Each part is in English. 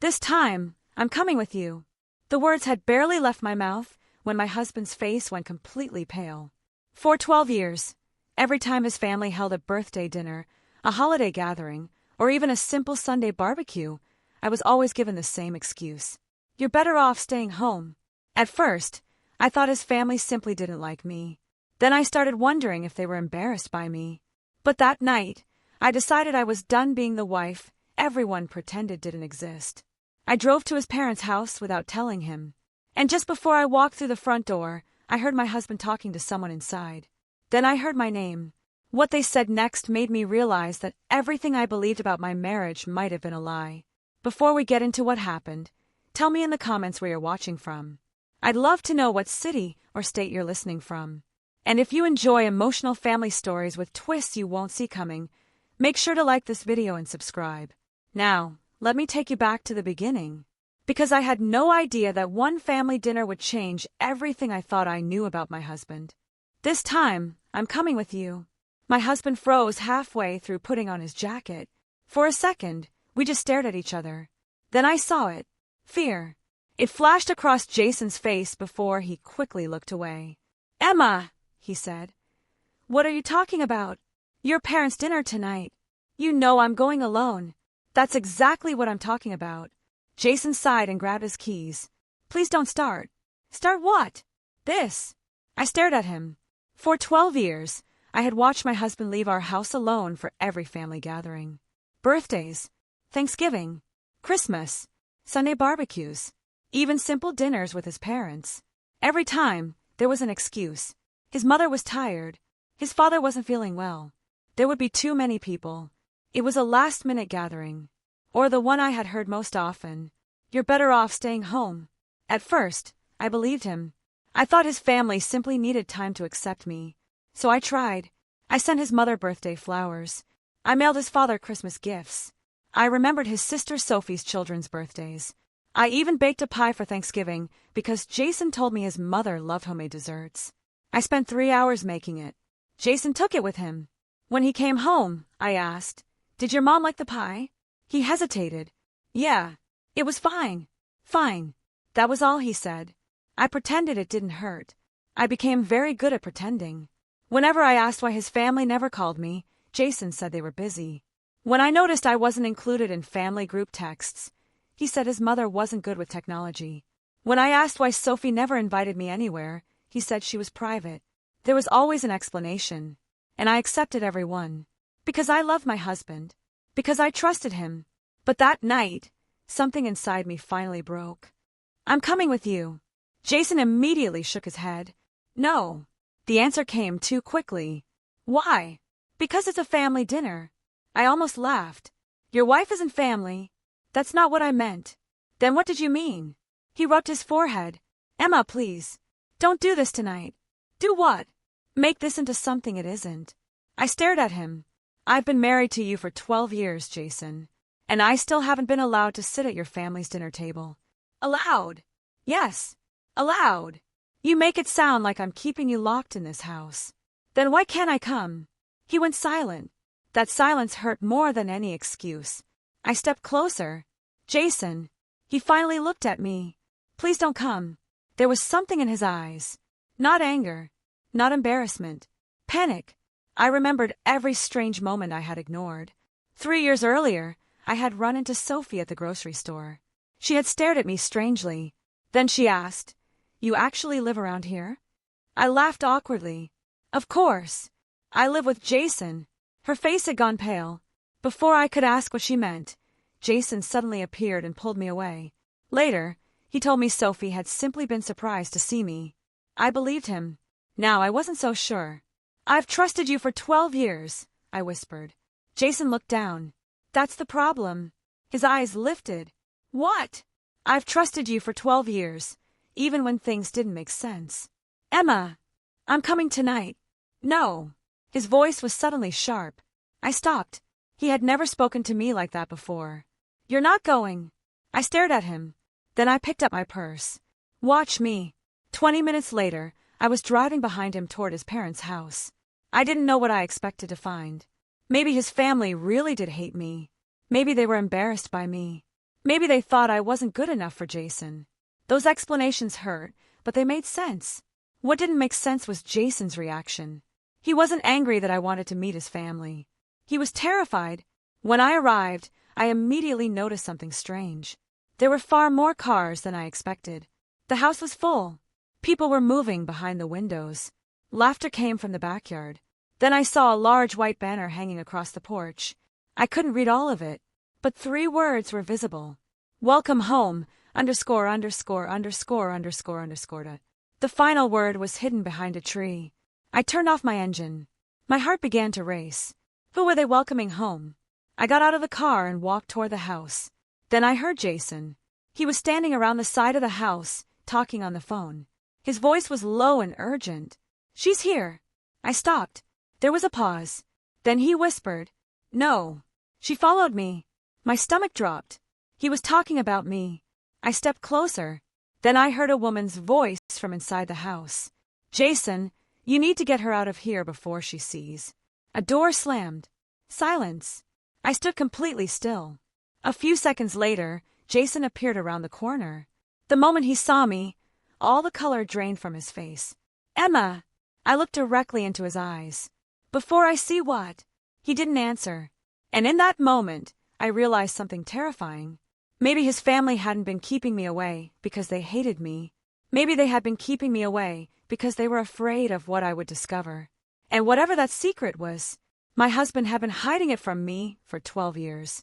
This time, I'm coming with you. The words had barely left my mouth when my husband's face went completely pale. For 12 years, every time his family held a birthday dinner, a holiday gathering, or even a simple Sunday barbecue, I was always given the same excuse. You're better off staying home. At first, I thought his family simply didn't like me. Then I started wondering if they were embarrassed by me. But that night, I decided I was done being the wife everyone pretended didn't exist. I drove to his parents' house without telling him. And just before I walked through the front door, I heard my husband talking to someone inside. Then I heard my name. What they said next made me realize that everything I believed about my marriage might have been a lie. Before we get into what happened, tell me in the comments where you're watching from. I'd love to know what city or state you're listening from. And if you enjoy emotional family stories with twists you won't see coming, make sure to like this video and subscribe. Now, let me take you back to the beginning. Because I had no idea that one family dinner would change everything I thought I knew about my husband. This time, I'm coming with you. My husband froze halfway through putting on his jacket. For a second, we just stared at each other. Then I saw it. Fear. It flashed across Jason's face before he quickly looked away. Emma, he said. What are you talking about? Your parents' dinner tonight. You know I'm going alone. That's exactly what I'm talking about. Jason sighed and grabbed his keys. Please don't start. Start what? This. I stared at him. For 12 years, I had watched my husband leave our house alone for every family gathering. Birthdays, Thanksgiving, Christmas, Sunday barbecues, even simple dinners with his parents. Every time, there was an excuse. His mother was tired. His father wasn't feeling well. There would be too many people. It was a last-minute gathering. Or the one I had heard most often. You're better off staying home. At first, I believed him. I thought his family simply needed time to accept me. So I tried. I sent his mother birthday flowers. I mailed his father Christmas gifts. I remembered his sister Sophie's children's birthdays. I even baked a pie for Thanksgiving because Jason told me his mother loved homemade desserts. I spent 3 hours making it. Jason took it with him. When he came home, I asked, "Did your mom like the pie?" He hesitated. "Yeah, it was fine. Fine." That was all he said. I pretended it didn't hurt. I became very good at pretending. Whenever I asked why his family never called me, Jason said they were busy. When I noticed I wasn't included in family group texts, he said his mother wasn't good with technology. When I asked why Sophie never invited me anywhere, he said she was private. There was always an explanation, and I accepted every one. Because I loved my husband. Because I trusted him. But that night, something inside me finally broke. I'm coming with you. Jason immediately shook his head. No. The answer came too quickly. Why? Because it's a family dinner. I almost laughed. Your wife isn't family. That's not what I meant. Then what did you mean? He rubbed his forehead. Emma, please. Don't do this tonight. Do what? Make this into something it isn't. I stared at him. I've been married to you for 12 years, Jason. And I still haven't been allowed to sit at your family's dinner table. Allowed? Yes. Allowed. You make it sound like I'm keeping you locked in this house. Then why can't I come? He went silent. That silence hurt more than any excuse. I stepped closer. Jason. He finally looked at me. Please don't come. There was something in his eyes. Not anger. Not embarrassment. Panic. I remembered every strange moment I had ignored. 3 years earlier, I had run into Sophie at the grocery store. She had stared at me strangely. Then she asked, "You actually live around here?" I laughed awkwardly. Of course. I live with Jason. Her face had gone pale. Before I could ask what she meant, Jason suddenly appeared and pulled me away. Later, he told me Sophie had simply been surprised to see me. I believed him. Now I wasn't so sure. I've trusted you for 12 years, I whispered. Jason looked down. That's the problem. His eyes lifted. What? I've trusted you for 12 years, even when things didn't make sense. Emma, I'm coming tonight. No. His voice was suddenly sharp. I stopped. He had never spoken to me like that before. You're not going. I stared at him. Then I picked up my purse. Watch me. 20 minutes later, I was driving behind him toward his parents' house. I didn't know what I expected to find. Maybe his family really did hate me. Maybe they were embarrassed by me. Maybe they thought I wasn't good enough for Jason. Those explanations hurt, but they made sense. What didn't make sense was Jason's reaction. He wasn't angry that I wanted to meet his family. He was terrified. When I arrived, I immediately noticed something strange. There were far more cars than I expected. The house was full. People were moving behind the windows. Laughter came from the backyard. Then I saw a large white banner hanging across the porch. I couldn't read all of it, but 3 words were visible. Welcome home, __________. The final word was hidden behind a tree. I turned off my engine. My heart began to race. Who were they welcoming home? I got out of the car and walked toward the house. Then I heard Jason. He was standing around the side of the house, talking on the phone. His voice was low and urgent. She's here. I stopped. There was a pause. Then he whispered, No. She followed me. My stomach dropped. He was talking about me. I stepped closer. Then I heard a woman's voice from inside the house. Jason, you need to get her out of here before she sees. A door slammed. Silence. I stood completely still. A few seconds later, Jason appeared around the corner. The moment he saw me, all the color drained from his face. Emma! I looked directly into his eyes. Before I see what? He didn't answer. And in that moment, I realized something terrifying. Maybe his family hadn't been keeping me away because they hated me. Maybe they had been keeping me away because they were afraid of what I would discover. And whatever that secret was, my husband had been hiding it from me for 12 years.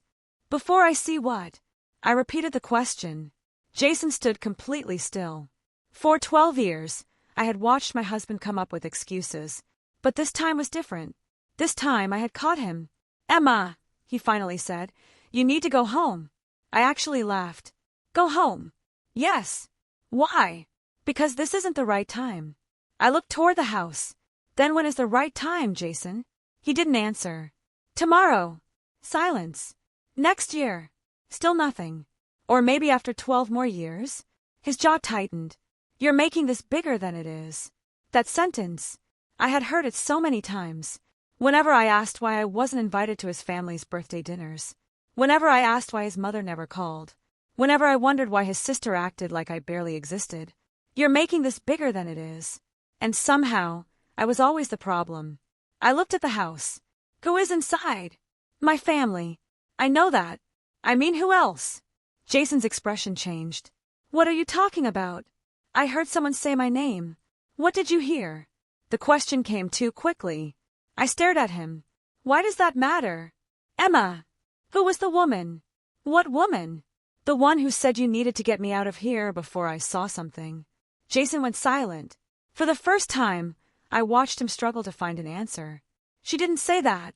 Before I see what? I repeated the question. Jason stood completely still. For 12 years, I had watched my husband come up with excuses. But this time was different. This time I had caught him. Emma, he finally said, you need to go home. I actually laughed. Go home? Yes. Why? Because this isn't the right time. I looked toward the house. Then when is the right time, Jason? He didn't answer. Tomorrow. Silence. Next year. Still nothing. Or maybe after 12 more years? His jaw tightened. You're making this bigger than it is. That sentence. I had heard it so many times. Whenever I asked why I wasn't invited to his family's birthday dinners. Whenever I asked why his mother never called. Whenever I wondered why his sister acted like I barely existed. You're making this bigger than it is. And somehow, I was always the problem. I looked at the house. Who is inside? My family. I know that. I mean, who else? Jason's expression changed. What are you talking about? I heard someone say my name. What did you hear? The question came too quickly. I stared at him. Why does that matter? Emma. Who was the woman? What woman? The one who said you needed to get me out of here before I saw something. Jason went silent. For the first time, I watched him struggle to find an answer. She didn't say that.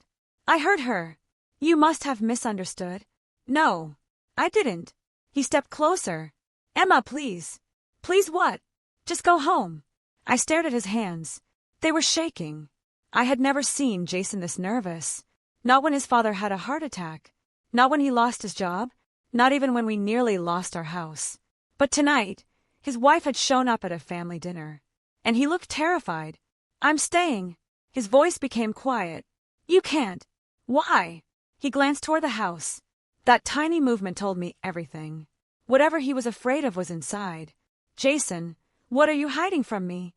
I heard her. You must have misunderstood. No, I didn't. He stepped closer. Emma, please. Please what? Just go home. I stared at his hands. They were shaking. I had never seen Jason this nervous. Not when his father had a heart attack. Not when he lost his job. Not even when we nearly lost our house. But tonight, his wife had shown up at a family dinner. And he looked terrified. I'm staying. His voice became quiet. You can't. Why? He glanced toward the house. That tiny movement told me everything. Whatever he was afraid of was inside. Jason, what are you hiding from me?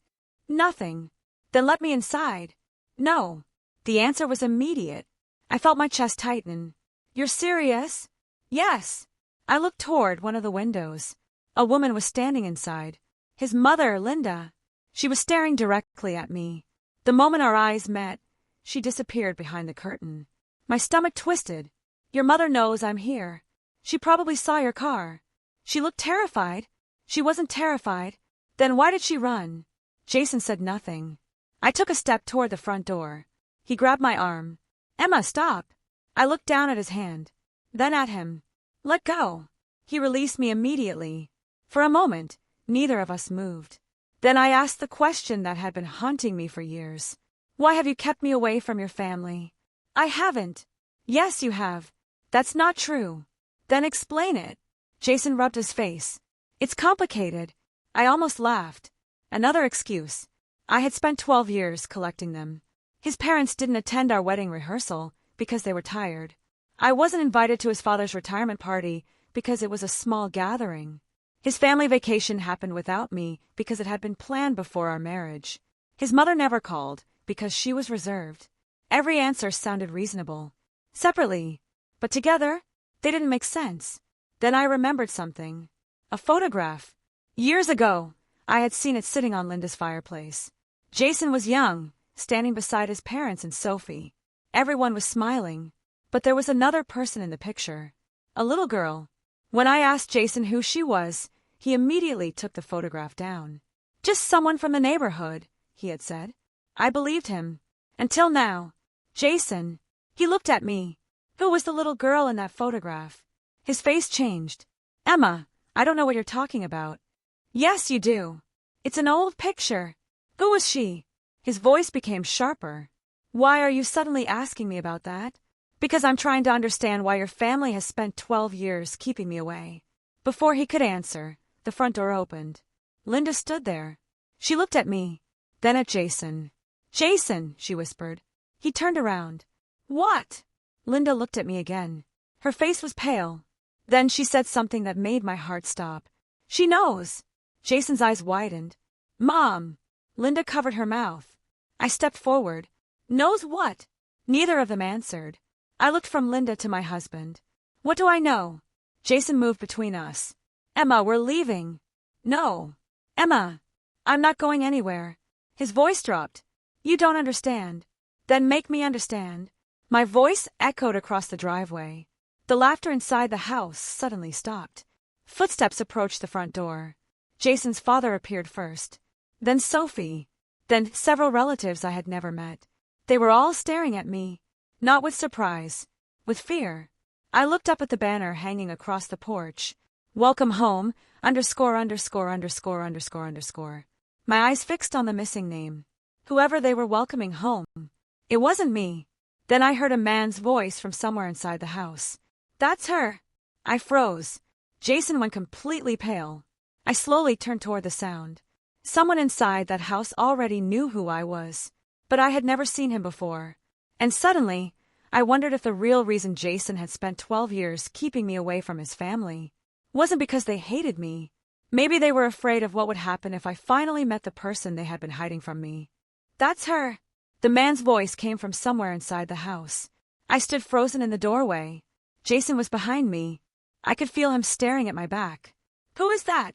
Nothing. Then let me inside. No. The answer was immediate. I felt my chest tighten. You're serious? Yes. I looked toward one of the windows. A woman was standing inside. His mother, Linda. She was staring directly at me. The moment our eyes met, she disappeared behind the curtain. My stomach twisted. Your mother knows I'm here. She probably saw your car. She looked terrified. She wasn't terrified. Then why did she run? Jason said nothing. I took a step toward the front door. He grabbed my arm. Emma, stop. I looked down at his hand. Then at him. Let go. He released me immediately. For a moment, neither of us moved. Then I asked the question that had been haunting me for years. Why have you kept me away from your family? I haven't. Yes, you have. That's not true. Then explain it. Jason rubbed his face. It's complicated. I almost laughed. Another excuse. I had spent 12 years collecting them. His parents didn't attend our wedding rehearsal because they were tired. I wasn't invited to his father's retirement party because it was a small gathering. His family vacation happened without me because it had been planned before our marriage. His mother never called because she was reserved. Every answer sounded reasonable. Separately, but together, they didn't make sense. Then I remembered something. A photograph. Years ago, I had seen it sitting on Linda's fireplace. Jason was young, standing beside his parents and Sophie. Everyone was smiling, but there was another person in the picture. A little girl. When I asked Jason who she was, he immediately took the photograph down. Just someone from the neighborhood, he had said. I believed him. Until now. Jason. He looked at me. Who was the little girl in that photograph? His face changed. Emma, I don't know what you're talking about. Yes, you do. It's an old picture. Who was she? His voice became sharper. Why are you suddenly asking me about that? Because I'm trying to understand why your family has spent 12 years keeping me away. Before he could answer, the front door opened. Linda stood there. She looked at me, then at Jason. Jason, she whispered. He turned around. What? Linda looked at me again. Her face was pale. Then she said something that made my heart stop. She knows. Jason's eyes widened. Mom. Linda covered her mouth. I stepped forward. Knows what? Neither of them answered. I looked from Linda to my husband. What do I know? Jason moved between us. Emma, we're leaving. No. Emma. I'm not going anywhere. His voice dropped. You don't understand. Then make me understand. My voice echoed across the driveway. The laughter inside the house suddenly stopped. Footsteps approached the front door. Jason's father appeared first. Then Sophie. Then several relatives I had never met. They were all staring at me. Not with surprise. With fear. I looked up at the banner hanging across the porch. Welcome home, ________. My eyes fixed on the missing name. Whoever they were welcoming home. It wasn't me. Then I heard a man's voice from somewhere inside the house. That's her. I froze. Jason went completely pale. I slowly turned toward the sound. Someone inside that house already knew who I was. But I had never seen him before. And suddenly, I wondered if the real reason Jason had spent 12 years keeping me away from his family wasn't because they hated me. Maybe they were afraid of what would happen if I finally met the person they had been hiding from me. That's her. The man's voice came from somewhere inside the house. I stood frozen in the doorway. Jason was behind me. I could feel him staring at my back. Who is that?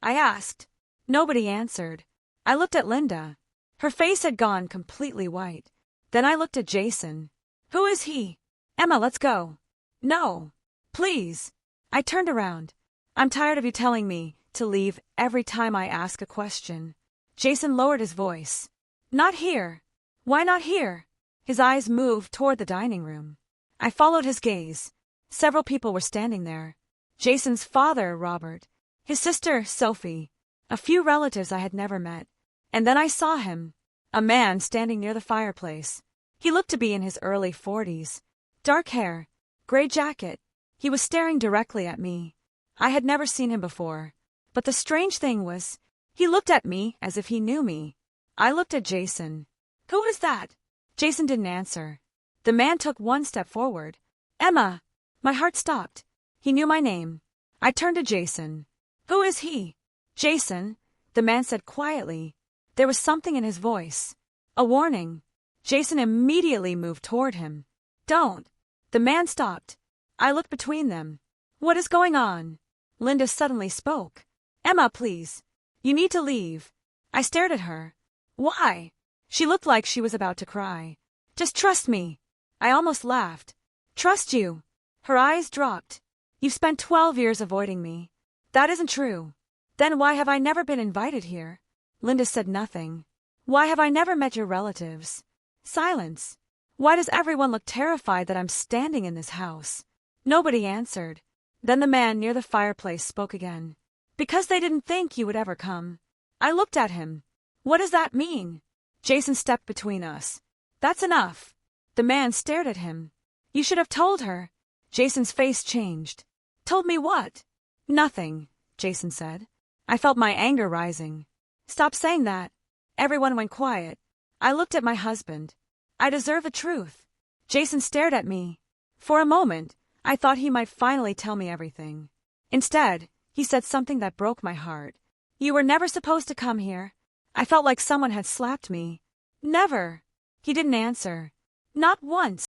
I asked. Nobody answered. I looked at Linda. Her face had gone completely white. Then I looked at Jason. Who is he? Emma, let's go. No. Please. I turned around. I'm tired of you telling me to leave every time I ask a question. Jason lowered his voice. Not here. Why not here? His eyes moved toward the dining room. I followed his gaze. Several people were standing there. Jason's father, Robert. His sister, Sophie. A few relatives I had never met. And then I saw him. A man standing near the fireplace. He looked to be in his early 40s. Dark hair. Gray jacket. He was staring directly at me. I had never seen him before. But the strange thing was, he looked at me as if he knew me. I looked at Jason. Who is that? Jason didn't answer. The man took one step forward. Emma! My heart stopped. He knew my name. I turned to Jason. Who is he? Jason, the man said quietly. There was something in his voice. A warning. Jason immediately moved toward him. Don't. The man stopped. I looked between them. What is going on? Linda suddenly spoke. Emma, please. You need to leave. I stared at her. Why? She looked like she was about to cry. Just trust me. I almost laughed. Trust you. Her eyes dropped. You've spent 12 years avoiding me. That isn't true. Then why have I never been invited here? Linda said nothing. Why have I never met your relatives? Silence. Why does everyone look terrified that I'm standing in this house? Nobody answered. Then the man near the fireplace spoke again. Because they didn't think you would ever come. I looked at him. What does that mean? Jason stepped between us. That's enough. The man stared at him. You should have told her. Jason's face changed. Told me what? Nothing, Jason said. I felt my anger rising. Stop saying that. Everyone went quiet. I looked at my husband. I deserve the truth. Jason stared at me. For a moment, I thought he might finally tell me everything. Instead, he said something that broke my heart. You were never supposed to come here. I felt like someone had slapped me. Never. He didn't answer. Not once.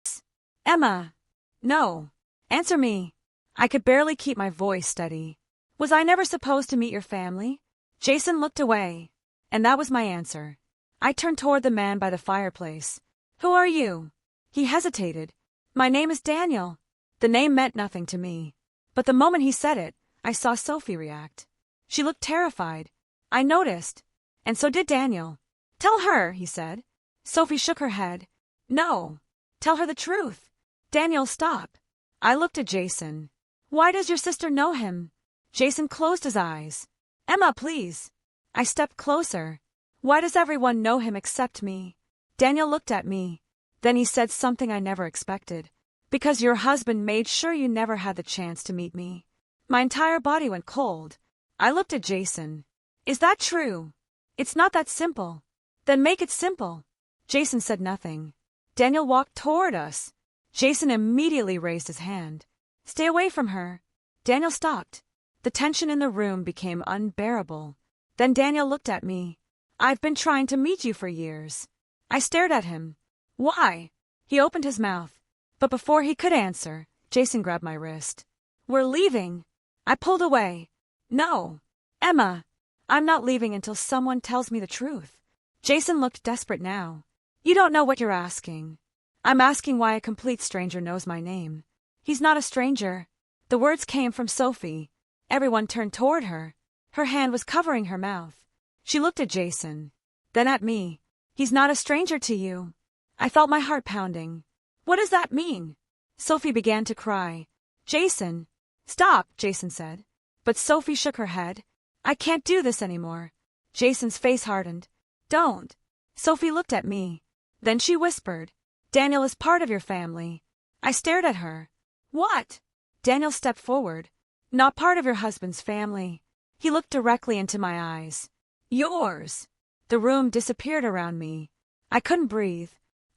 Emma. No. Answer me. I could barely keep my voice steady. Was I never supposed to meet your family? Jason looked away. And that was my answer. I turned toward the man by the fireplace. Who are you? He hesitated. My name is Daniel. The name meant nothing to me. But the moment he said it, I saw Sophie react. She looked terrified. I noticed. And so did Daniel. Tell her, he said. Sophie shook her head. No. Tell her the truth. Daniel, stop. I looked at Jason. Why does your sister know him? Jason closed his eyes. Emma, please. I stepped closer. Why does everyone know him except me? Daniel looked at me. Then he said something I never expected. Because your husband made sure you never had the chance to meet me. My entire body went cold. I looked at Jason. Is that true? It's not that simple. Then make it simple. Jason said nothing. Daniel walked toward us. Jason immediately raised his hand. Stay away from her. Daniel stopped. The tension in the room became unbearable. Then Daniel looked at me. I've been trying to meet you for years. I stared at him. Why? He opened his mouth. But before he could answer, Jason grabbed my wrist. We're leaving. I pulled away. No. Emma. I'm not leaving until someone tells me the truth. Jason looked desperate now. You don't know what you're asking. I'm asking why a complete stranger knows my name. He's not a stranger. The words came from Sophie. Everyone turned toward her. Her hand was covering her mouth. She looked at Jason. Then at me. He's not a stranger to you. I felt my heart pounding. What does that mean? Sophie began to cry. Jason. Stop, Jason said. But Sophie shook her head. I can't do this anymore. Jason's face hardened. Don't. Sophie looked at me. Then she whispered. Daniel is part of your family. I stared at her. What? Daniel stepped forward. Not part of your husband's family. He looked directly into my eyes. Yours. The room disappeared around me. I couldn't breathe.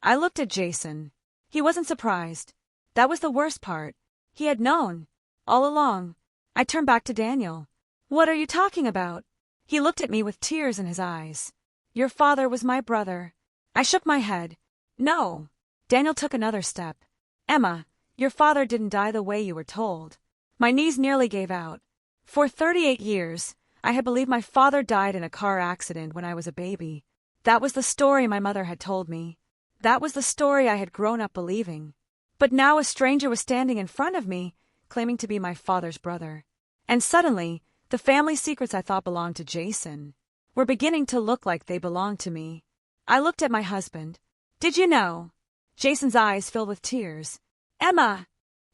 I looked at Jason. He wasn't surprised. That was the worst part. He had known. All along. I turned back to Daniel. What are you talking about? He looked at me with tears in his eyes. Your father was my brother. I shook my head. No. Daniel took another step. Emma, your father didn't die the way you were told. My knees nearly gave out. For 38 years, I had believed my father died in a car accident when I was a baby. That was the story my mother had told me. That was the story I had grown up believing. But now a stranger was standing in front of me, claiming to be my father's brother. And suddenly, the family secrets I thought belonged to Jason were beginning to look like they belonged to me. I looked at my husband. Did you know? Jason's eyes filled with tears. Emma!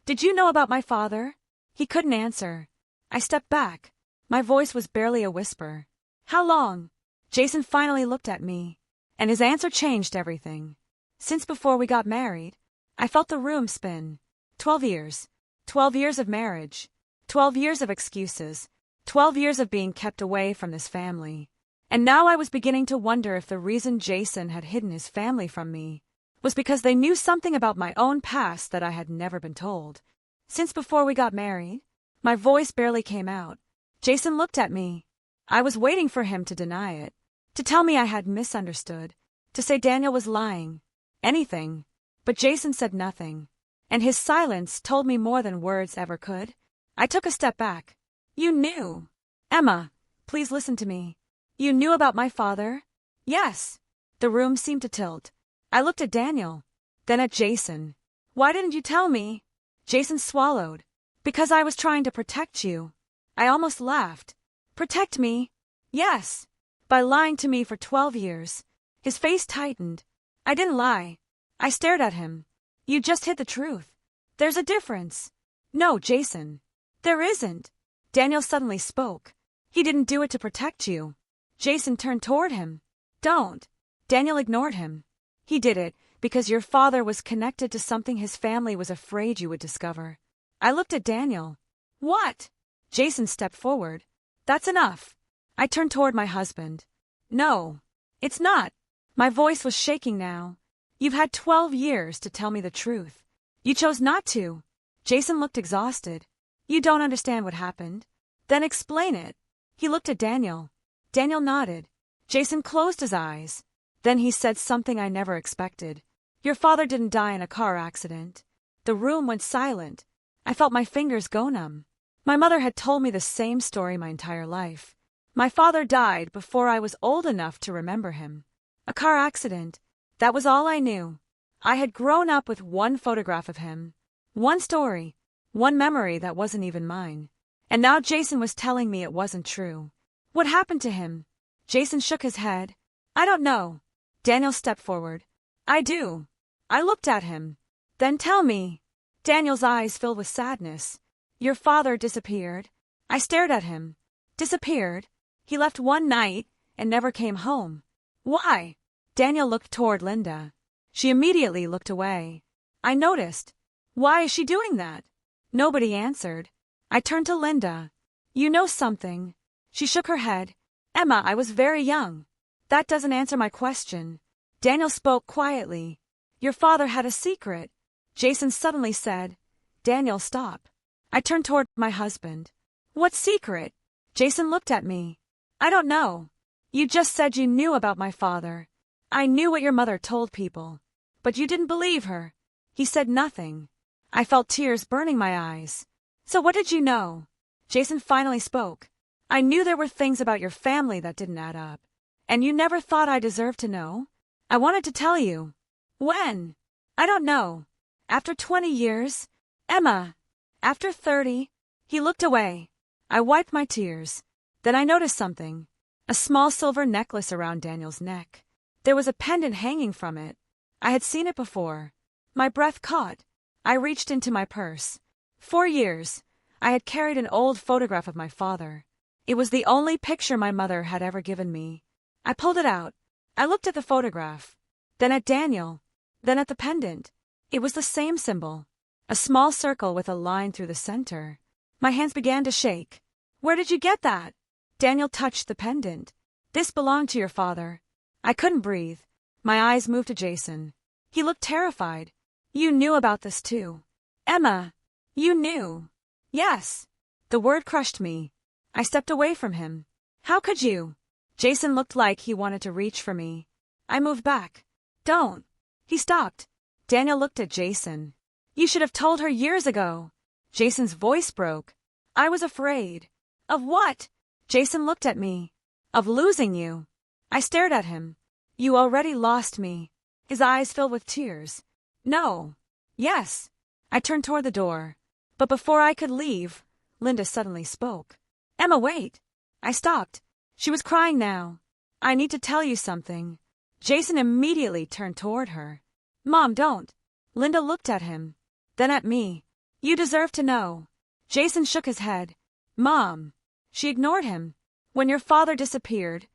Did you know about my father? He couldn't answer. I stepped back. My voice was barely a whisper. How long? Jason finally looked at me, and his answer changed everything. Since before we got married, I felt the room spin. 12 years. 12 years of marriage. 12 years of excuses. 12 years of being kept away from this family. And now I was beginning to wonder if the reason Jason had hidden his family from me was because they knew something about my own past that I had never been told. Since before we got married, my voice barely came out. Jason looked at me. I was waiting for him to deny it, to tell me I had misunderstood, to say Daniel was lying. Anything. But Jason said nothing. And his silence told me more than words ever could. I took a step back. You knew. Emma, please listen to me. You knew about my father? Yes. The room seemed to tilt. I looked at Daniel, then at Jason. Why didn't you tell me? Jason swallowed. Because I was trying to protect you. I almost laughed. Protect me? Yes. By lying to me for 12 years. His face tightened. I didn't lie. I stared at him. You just hid the truth. There's a difference. No, Jason. There isn't. Daniel suddenly spoke. He didn't do it to protect you. Jason turned toward him. Don't. Daniel ignored him. He did it because your father was connected to something his family was afraid you would discover. I looked at Daniel. What? Jason stepped forward. That's enough. I turned toward my husband. No. It's not. My voice was shaking now. You've had 12 years to tell me the truth. You chose not to. Jason looked exhausted. You don't understand what happened? Then explain it. He looked at Daniel. Daniel nodded. Jason closed his eyes. Then he said something I never expected. Your father didn't die in a car accident. The room went silent. I felt my fingers go numb. My mother had told me the same story my entire life. My father died before I was old enough to remember him. A car accident. That was all I knew. I had grown up with one photograph of him. One story. One memory that wasn't even mine. And now Jason was telling me it wasn't true. What happened to him? Jason shook his head. I don't know. Daniel stepped forward. I do. I looked at him. Then tell me. Daniel's eyes filled with sadness. Your father disappeared. I stared at him. Disappeared? He left one night and never came home. Why? Daniel looked toward Linda. She immediately looked away. I noticed. Why is she doing that? Nobody answered. I turned to Linda. You know something. She shook her head. Emma, I was very young. That doesn't answer my question. Daniel spoke quietly. Your father had a secret. Jason suddenly said. Daniel, stop. I turned toward my husband. What secret? Jason looked at me. I don't know. You just said you knew about my father. I knew what your mother told people. But you didn't believe her. He said nothing. I felt tears burning my eyes. So what did you know? Jason finally spoke. I knew there were things about your family that didn't add up. And you never thought I deserved to know? I wanted to tell you. When? I don't know. After 20 years? Emma. After 30? He looked away. I wiped my tears. Then I noticed something. A small silver necklace around Daniel's neck. There was a pendant hanging from it. I had seen it before. My breath caught. I reached into my purse. 4 years. I had carried an old photograph of my father. It was the only picture my mother had ever given me. I pulled it out. I looked at the photograph. Then at Daniel. Then at the pendant. It was the same symbol. A small circle with a line through the center. My hands began to shake. Where did you get that? Daniel touched the pendant. This belonged to your father. I couldn't breathe. My eyes moved to Jason. He looked terrified. You knew about this too. Emma, you knew. Yes. The word crushed me. I stepped away from him. How could you? Jason looked like he wanted to reach for me. I moved back. Don't. He stopped. Daniel looked at Jason. You should have told her years ago. Jason's voice broke. I was afraid. Of what? Jason looked at me. Of losing you. I stared at him. You already lost me. His eyes filled with tears. No. Yes. I turned toward the door. But before I could leave, Linda suddenly spoke. Emma, wait. I stopped. She was crying now. I need to tell you something. Jason immediately turned toward her. Mom, don't. Linda looked at him. Then at me. You deserve to know. Jason shook his head. Mom. She ignored him. When your father disappeared,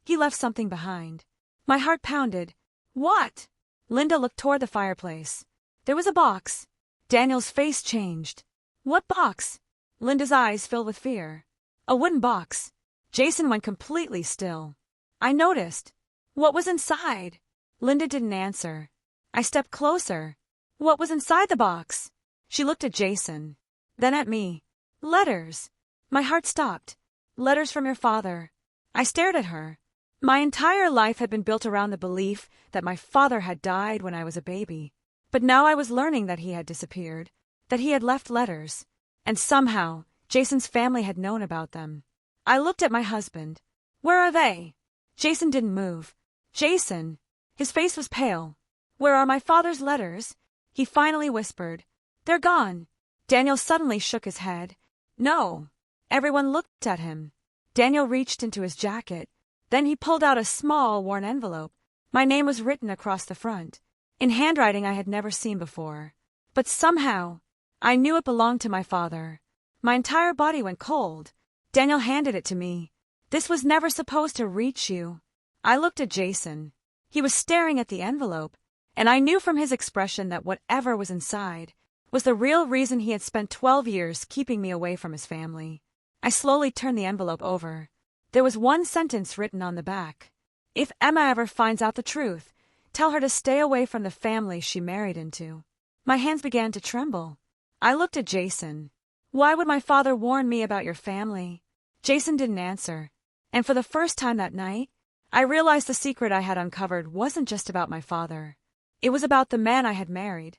he left something behind. My heart pounded. What? Linda looked toward the fireplace. There was a box. Daniel's face changed. What box? Linda's eyes filled with fear. A wooden box. Jason went completely still. I noticed. What was inside? Linda didn't answer. I stepped closer. What was inside the box? She looked at Jason. Then at me. Letters. My heart stopped. Letters from your father. I stared at her. My entire life had been built around the belief that my father had died when I was a baby. But now I was learning that he had disappeared, that he had left letters, and somehow Jason's family had known about them. I looked at my husband. Where are they? Jason didn't move. Jason. His face was pale. Where are my father's letters? He finally whispered. They're gone. Daniel suddenly shook his head. No. Everyone looked at him. Daniel reached into his jacket. Then he pulled out a small, worn envelope. My name was written across the front, in handwriting I had never seen before. But somehow, I knew it belonged to my father. My entire body went cold. Daniel handed it to me. This was never supposed to reach you. I looked at Jason. He was staring at the envelope, and I knew from his expression that whatever was inside was the real reason he had spent 12 years keeping me away from his family. I slowly turned the envelope over. There was one sentence written on the back. If Emma ever finds out the truth, tell her to stay away from the family she married into. My hands began to tremble. I looked at Jason. Why would my father warn me about your family? Jason didn't answer. And for the first time that night, I realized the secret I had uncovered wasn't just about my father. It was about the man I had married.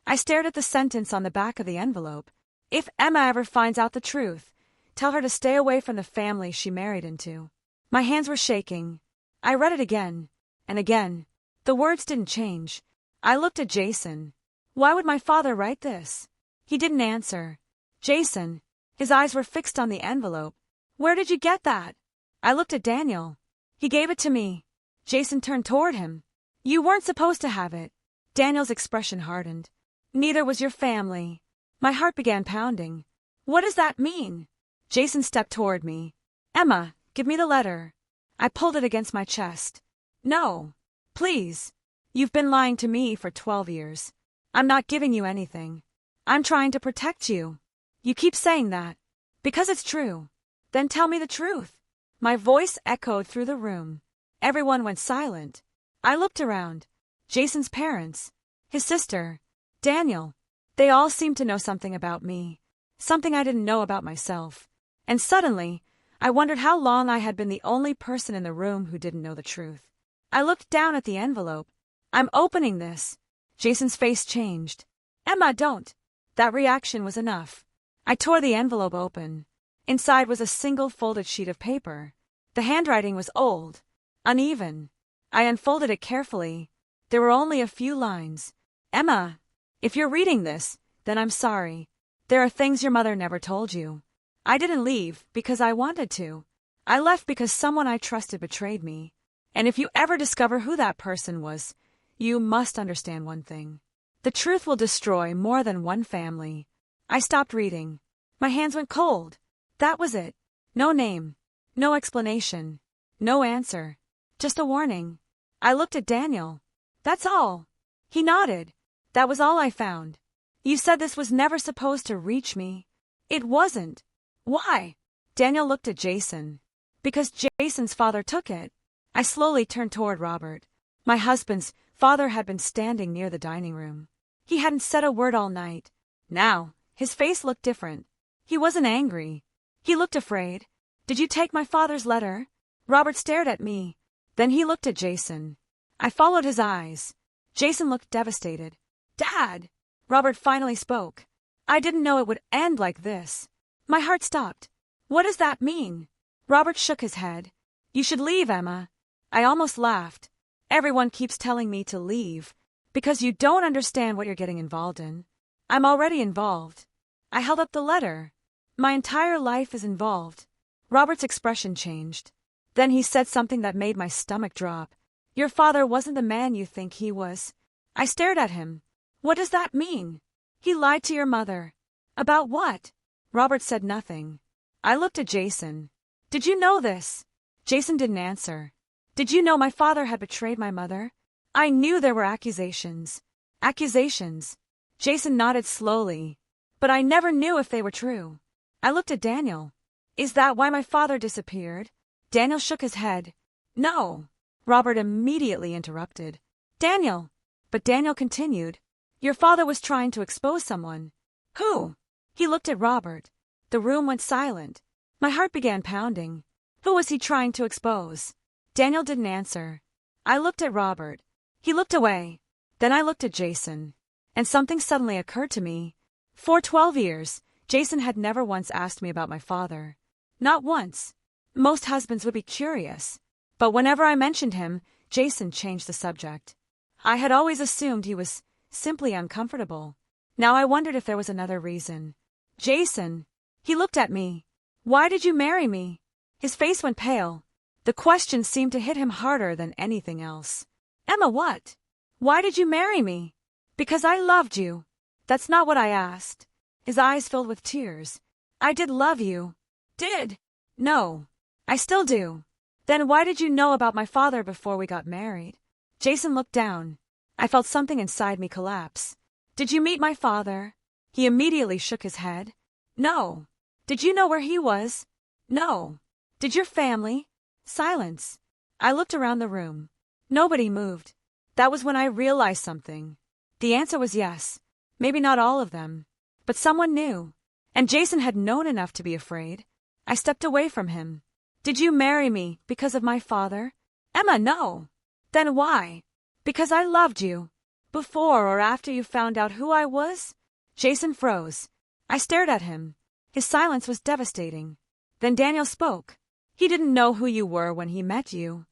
I stared at the sentence on the back of the envelope. If Emma ever finds out the truth, tell her to stay away from the family she married into. My hands were shaking. I read it again and again. The words didn't change. I looked at Jason. Why would my father write this? He didn't answer. Jason. His eyes were fixed on the envelope. Where did you get that? I looked at Daniel. He gave it to me. Jason turned toward him. You weren't supposed to have it. Daniel's expression hardened. Neither was your family. My heart began pounding. What does that mean? Jason stepped toward me. Emma, give me the letter. I pulled it against my chest. No. Please. You've been lying to me for 12 years. I'm not giving you anything. I'm trying to protect you. You keep saying that. Because it's true. Then tell me the truth. My voice echoed through the room. Everyone went silent. I looked around. Jason's parents, his sister, Daniel. They all seemed to know something about me, something I didn't know about myself. And suddenly, I wondered how long I had been the only person in the room who didn't know the truth. I looked down at the envelope. I'm opening this. Jason's face changed. Emma, don't. That reaction was enough. I tore the envelope open. Inside was a single folded sheet of paper. The handwriting was old, uneven. I unfolded it carefully. There were only a few lines. Emma, if you're reading this, then I'm sorry. There are things your mother never told you. I didn't leave because I wanted to. I left because someone I trusted betrayed me. And if you ever discover who that person was, you must understand one thing. The truth will destroy more than one family. I stopped reading. My hands went cold. That was it. No name. No explanation. No answer. Just a warning. I looked at Daniel. That's all. He nodded. That was all I found. You said this was never supposed to reach me. It wasn't. Why? Daniel looked at Jason. Because Jason's father took it. I slowly turned toward Robert. My husband's father had been standing near the dining room. He hadn't said a word all night. Now, his face looked different. He wasn't angry. He looked afraid. Did you take my father's letter? Robert stared at me. Then he looked at Jason. I followed his eyes. Jason looked devastated. Dad! Robert finally spoke. I didn't know it would end like this. My heart stopped. What does that mean? Robert shook his head. You should leave, Emma. I almost laughed. Everyone keeps telling me to leave. Because you don't understand what you're getting involved in. I'm already involved. I held up the letter. My entire life is involved. Robert's expression changed. Then he said something that made my stomach drop. Your father wasn't the man you think he was. I stared at him. What does that mean? He lied to your mother. About what? Robert said nothing. I looked at Jason. Did you know this? Jason didn't answer. Did you know my father had betrayed my mother? I knew there were accusations. Accusations. Jason nodded slowly. But I never knew if they were true. I looked at Daniel. Is that why my father disappeared? Daniel shook his head. No. Robert immediately interrupted. Daniel. But Daniel continued. Your father was trying to expose someone. Who? He looked at Robert. The room went silent. My heart began pounding. Who was he trying to expose? Daniel didn't answer. I looked at Robert. He looked away. Then I looked at Jason. And something suddenly occurred to me. For 12 years, Jason had never once asked me about my father. Not once. Most husbands would be curious. But whenever I mentioned him, Jason changed the subject. I had always assumed he was simply uncomfortable. Now I wondered if there was another reason. Jason. He looked at me. Why did you marry me? His face went pale. The question seemed to hit him harder than anything else. Emma, what? Why did you marry me? Because I loved you. That's not what I asked. His eyes filled with tears. I did love you. Did? No. I still do. Then why did you know about my father before we got married? Jason looked down. I felt something inside me collapse. Did you meet my father? He immediately shook his head. No. Did you know where he was? No. Did your family? Silence. I looked around the room. Nobody moved. That was when I realized something. The answer was yes. Maybe not all of them. But someone knew. And Jason had known enough to be afraid. I stepped away from him. Did you marry me because of my father? Emma, no. Then why? Because I loved you. Before or after you found out who I was? Jason froze. I stared at him. His silence was devastating. Then Daniel spoke. He didn't know who you were when he met you.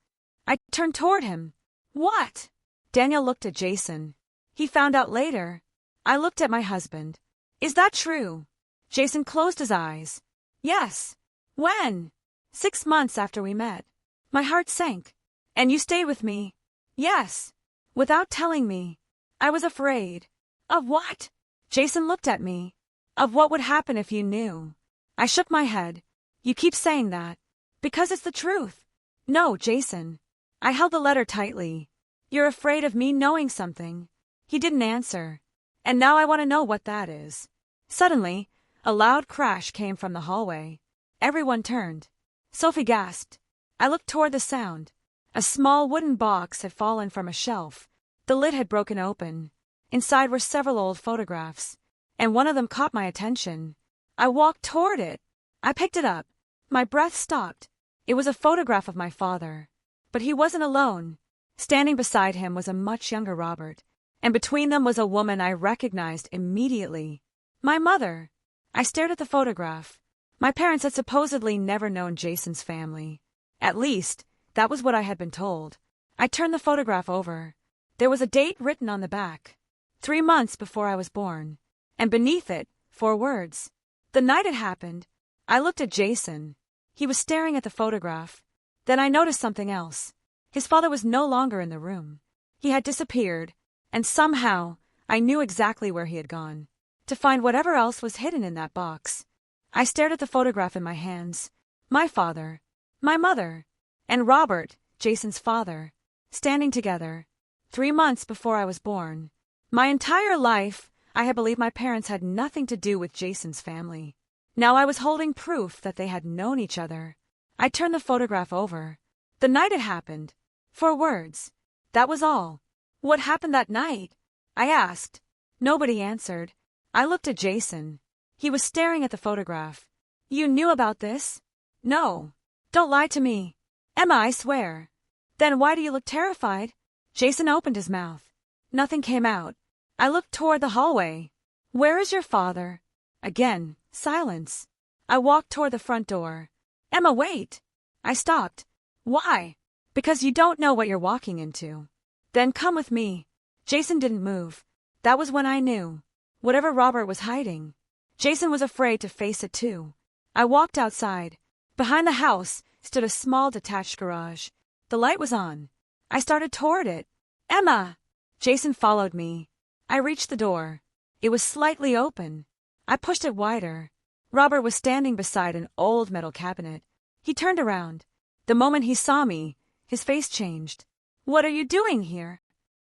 I turned toward him. What? Daniel looked at Jason. He found out later. I looked at my husband. Is that true? Jason closed his eyes. Yes. When? 6 months after we met. My heart sank. And you stayed with me? Yes. Without telling me. I was afraid. Of what? Jason looked at me. Of what would happen if you knew. I shook my head. You keep saying that. Because it's the truth. No, Jason. I held the letter tightly. You're afraid of me knowing something. He didn't answer. And now I want to know what that is. Suddenly, a loud crash came from the hallway. Everyone turned. Sophie gasped. I looked toward the sound. A small wooden box had fallen from a shelf. The lid had broken open. Inside were several old photographs, and one of them caught my attention. I walked toward it. I picked it up. My breath stopped. It was a photograph of my father. But he wasn't alone. Standing beside him was a much younger Robert, and between them was a woman I recognized immediately. My mother. I stared at the photograph. My parents had supposedly never known Jason's family. At least, that was what I had been told. I turned the photograph over. There was a date written on the back. 3 months before I was born. And beneath it, 4 words. The night it happened, I looked at Jason. He was staring at the photograph. Then I noticed something else. His father was no longer in the room. He had disappeared, and somehow I knew exactly where he had gone. To find whatever else was hidden in that box. I stared at the photograph in my hands. My father, my mother, and Robert, Jason's father, standing together. 3 months before I was born. My entire life, I had believed my parents had nothing to do with Jason's family. Now I was holding proof that they had known each other. I turned the photograph over. The night it happened. 4 words. That was all. What happened that night? I asked. Nobody answered. I looked at Jason. He was staring at the photograph. You knew about this? No. Don't lie to me. Emma, I swear. Then why do you look terrified? Jason opened his mouth. Nothing came out. I looked toward the hallway. Where is your father? Again, silence. I walked toward the front door. Emma, wait. I stopped. Why? Because you don't know what you're walking into. Then come with me. Jason didn't move. That was when I knew. Whatever Robert was hiding. Jason was afraid to face it too. I walked outside. Behind the house stood a small detached garage. The light was on. I started toward it. Emma! Jason followed me. I reached the door. It was slightly open. I pushed it wider. Robert was standing beside an old metal cabinet. He turned around. The moment he saw me, his face changed. What are you doing here?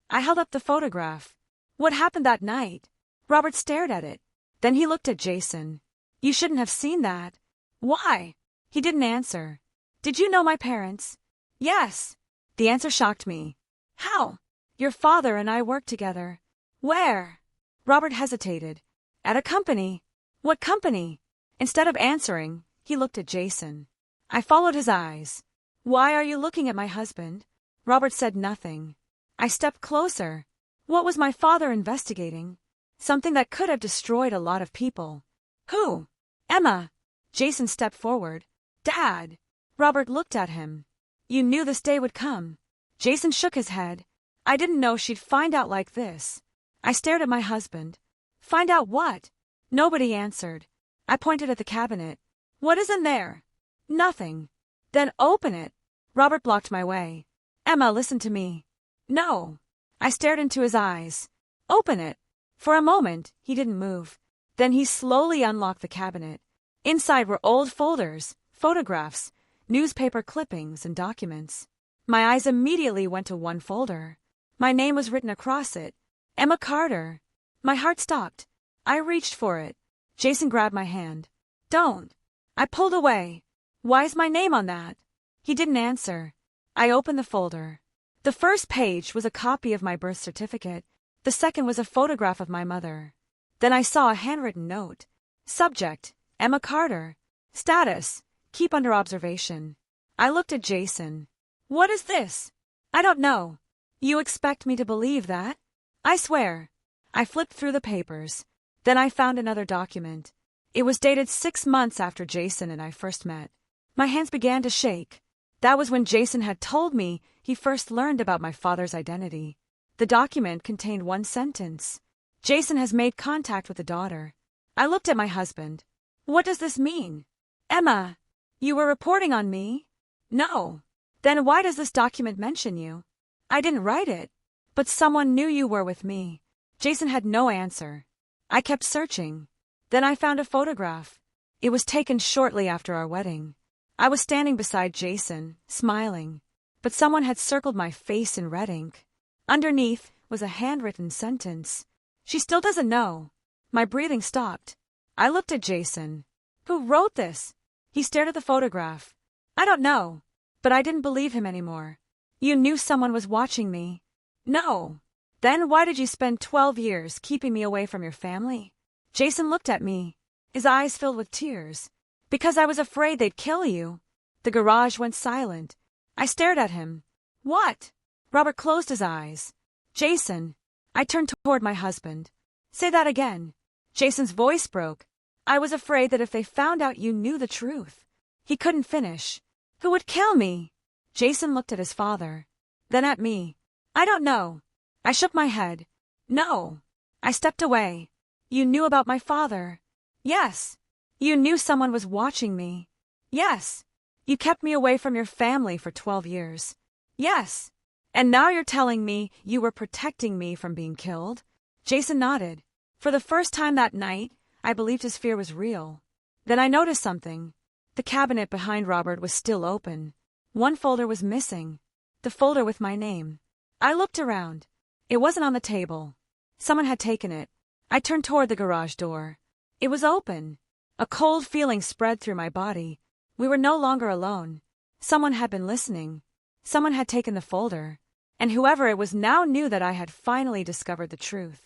I held up the photograph. What happened that night? Robert stared at it. Then he looked at Jason. You shouldn't have seen that. Why? He didn't answer. Did you know my parents? Yes. The answer shocked me. How? Your father and I worked together. Where? Robert hesitated. At a company. What company? Instead of answering, he looked at Jason. I followed his eyes. Why are you looking at my husband? Robert said nothing. I stepped closer. What was my father investigating? Something that could have destroyed a lot of people. Who? Emma. Jason stepped forward. Dad. Robert looked at him. You knew this day would come. Jason shook his head. I didn't know she'd find out like this. I stared at my husband. Find out what? Nobody answered. I pointed at the cabinet. What is in there? Nothing. Then open it. Robert blocked my way. Emma, listen to me. No. I stared into his eyes. Open it. For a moment, he didn't move. Then he slowly unlocked the cabinet. Inside were old folders, photographs, newspaper clippings, and documents. My eyes immediately went to one folder. My name was written across it. Emma Carter. My heart stopped. I reached for it. Jason grabbed my hand. Don't. I pulled away. Why is my name on that? He didn't answer. I opened the folder. The first page was a copy of my birth certificate. The second was a photograph of my mother. Then I saw a handwritten note. Subject: Emma Carter. Status: keep under observation. I looked at Jason. What is this? I don't know. You expect me to believe that? I swear. I flipped through the papers. Then I found another document. It was dated 6 months after Jason and I first met. My hands began to shake. That was when Jason had told me he first learned about my father's identity. The document contained one sentence. Jason has made contact with the daughter. I looked at my husband. What does this mean? Emma, you were reporting on me? No. Then why does this document mention you? I didn't write it. But someone knew you were with me. Jason had no answer. I kept searching. Then I found a photograph. It was taken shortly after our wedding. I was standing beside Jason, smiling. But someone had circled my face in red ink. Underneath was a handwritten sentence. She still doesn't know. My breathing stopped. I looked at Jason. Who wrote this? He stared at the photograph. I don't know. But I didn't believe him anymore. You knew someone was watching me. No. Then why did you spend 12 years keeping me away from your family? Jason looked at me. His eyes filled with tears. Because I was afraid they'd kill you. The garage went silent. I stared at him. What? Robert closed his eyes. Jason. I turned toward my husband. Say that again. Jason's voice broke. I was afraid that if they found out you knew the truth. He couldn't finish. Who would kill me? Jason looked at his father. Then at me. I don't know. I shook my head. No. I stepped away. You knew about my father. Yes. You knew someone was watching me. Yes. You kept me away from your family for 12 years. Yes. And now you're telling me you were protecting me from being killed? Jason nodded. For the first time that night, I believed his fear was real. Then I noticed something. The cabinet behind Robert was still open. One folder was missing. The folder with my name. I looked around. It wasn't on the table. Someone had taken it. I turned toward the garage door. It was open. A cold feeling spread through my body. We were no longer alone. Someone had been listening. Someone had taken the folder. And whoever it was now knew that I had finally discovered the truth.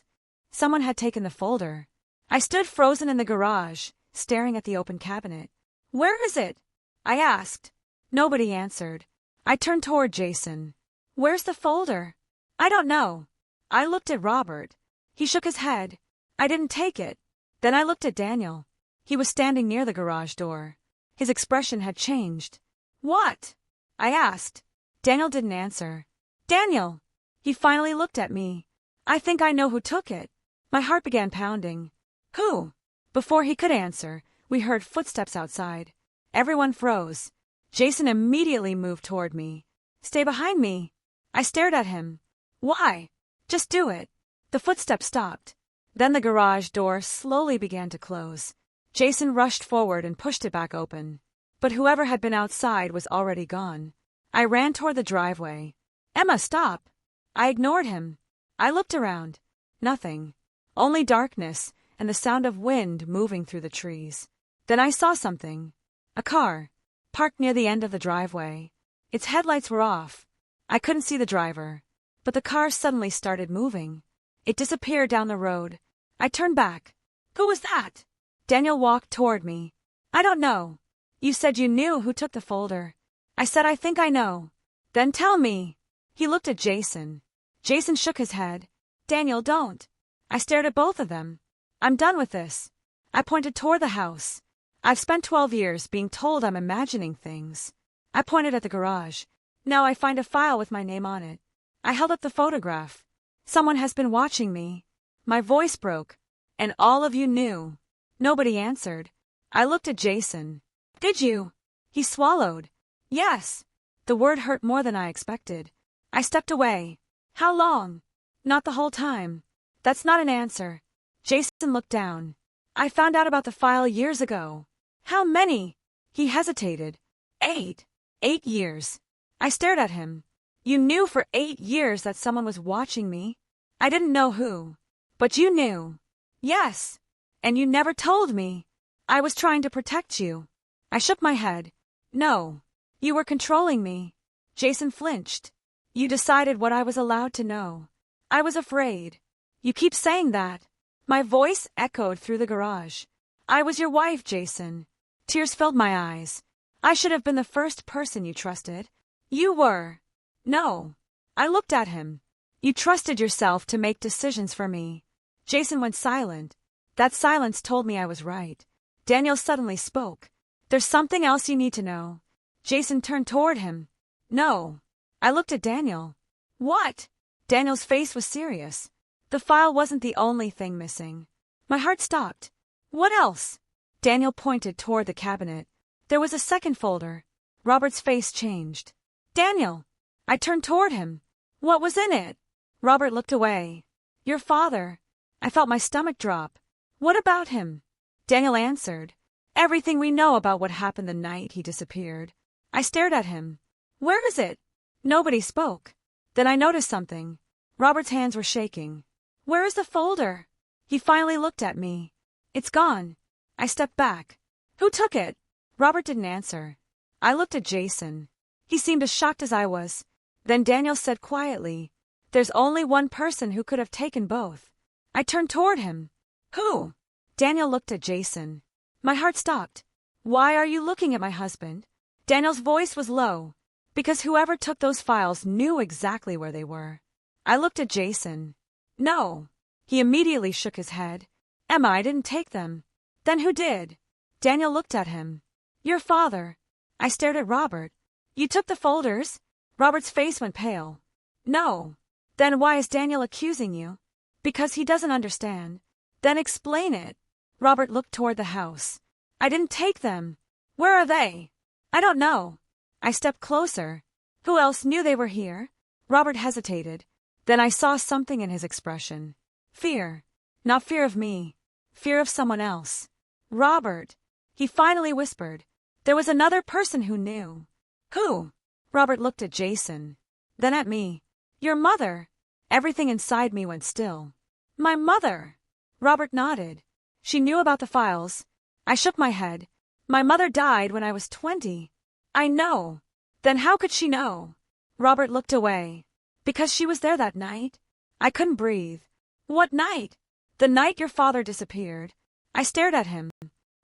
Someone had taken the folder. I stood frozen in the garage, staring at the open cabinet. Where is it? I asked. Nobody answered. I turned toward Jason. Where's the folder? I don't know. I looked at Robert. He shook his head. I didn't take it. Then I looked at Daniel. He was standing near the garage door. His expression had changed. What? I asked. Daniel didn't answer. Daniel! He finally looked at me. I think I know who took it. My heart began pounding. Who? Before he could answer, we heard footsteps outside. Everyone froze. Jason immediately moved toward me. Stay behind me. I stared at him. Why? Just do it. The footsteps stopped. Then the garage door slowly began to close. Jason rushed forward and pushed it back open. But whoever had been outside was already gone. I ran toward the driveway. Emma, stop! I ignored him. I looked around. Nothing. Only darkness and the sound of wind moving through the trees. Then I saw something. A car, parked near the end of the driveway. Its headlights were off. I couldn't see the driver. But the car suddenly started moving. It disappeared down the road. I turned back. Who was that? Daniel walked toward me. I don't know. You said you knew who took the folder. I said I think I know. Then tell me. He looked at Jason. Jason shook his head. Daniel, don't. I stared at both of them. I'm done with this. I pointed toward the house. I've spent 12 years being told I'm imagining things. I pointed at the garage. Now I find a file with my name on it. I held up the photograph. Someone has been watching me. My voice broke. And all of you knew. Nobody answered. I looked at Jason. Did you? He swallowed. Yes. The word hurt more than I expected. I stepped away. How long? Not the whole time. That's not an answer. Jason looked down. I found out about the file years ago. How many? He hesitated. 8. 8 years. I stared at him. You knew for 8 years that someone was watching me. I didn't know who. But you knew. Yes. And you never told me. I was trying to protect you. I shook my head. No. You were controlling me. Jason flinched. You decided what I was allowed to know. I was afraid. You keep saying that. My voice echoed through the garage. I was your wife, Jason. Tears filled my eyes. I should have been the first person you trusted. You were. No. I looked at him. You trusted yourself to make decisions for me. Jason went silent. That silence told me I was right. Daniel suddenly spoke. There's something else you need to know. Jason turned toward him. No. I looked at Daniel. What? Daniel's face was serious. The file wasn't the only thing missing. My heart stopped. What else? Daniel pointed toward the cabinet. There was a second folder. Robert's face changed. Daniel! I turned toward him. What was in it? Robert looked away. Your father. I felt my stomach drop. What about him? Daniel answered. Everything we know about what happened the night he disappeared. I stared at him. Where is it? Nobody spoke. Then I noticed something. Robert's hands were shaking. Where is the folder? He finally looked at me. It's gone. I stepped back. Who took it? Robert didn't answer. I looked at Jason. He seemed as shocked as I was. Then Daniel said quietly, There's only one person who could have taken both. I turned toward him. Who? Daniel looked at Jason. My heart stopped. Why are you looking at my husband? Daniel's voice was low. Because whoever took those files knew exactly where they were. I looked at Jason. No. He immediately shook his head. Emma, I didn't take them. Then who did? Daniel looked at him. Your father. I stared at Robert. You took the folders? Robert's face went pale. No. Then why is Daniel accusing you? Because he doesn't understand. Then explain it. Robert looked toward the house. I didn't take them. Where are they? I don't know. I stepped closer. Who else knew they were here? Robert hesitated. Then I saw something in his expression. Fear. Not fear of me. Fear of someone else. Robert. He finally whispered. There was another person who knew. Who? Robert looked at Jason. Then at me. Your mother. Everything inside me went still. My mother. Robert nodded. She knew about the files. I shook my head. My mother died when I was 20. I know. Then how could she know? Robert looked away. Because she was there that night. I couldn't breathe. What night? The night your father disappeared. I stared at him.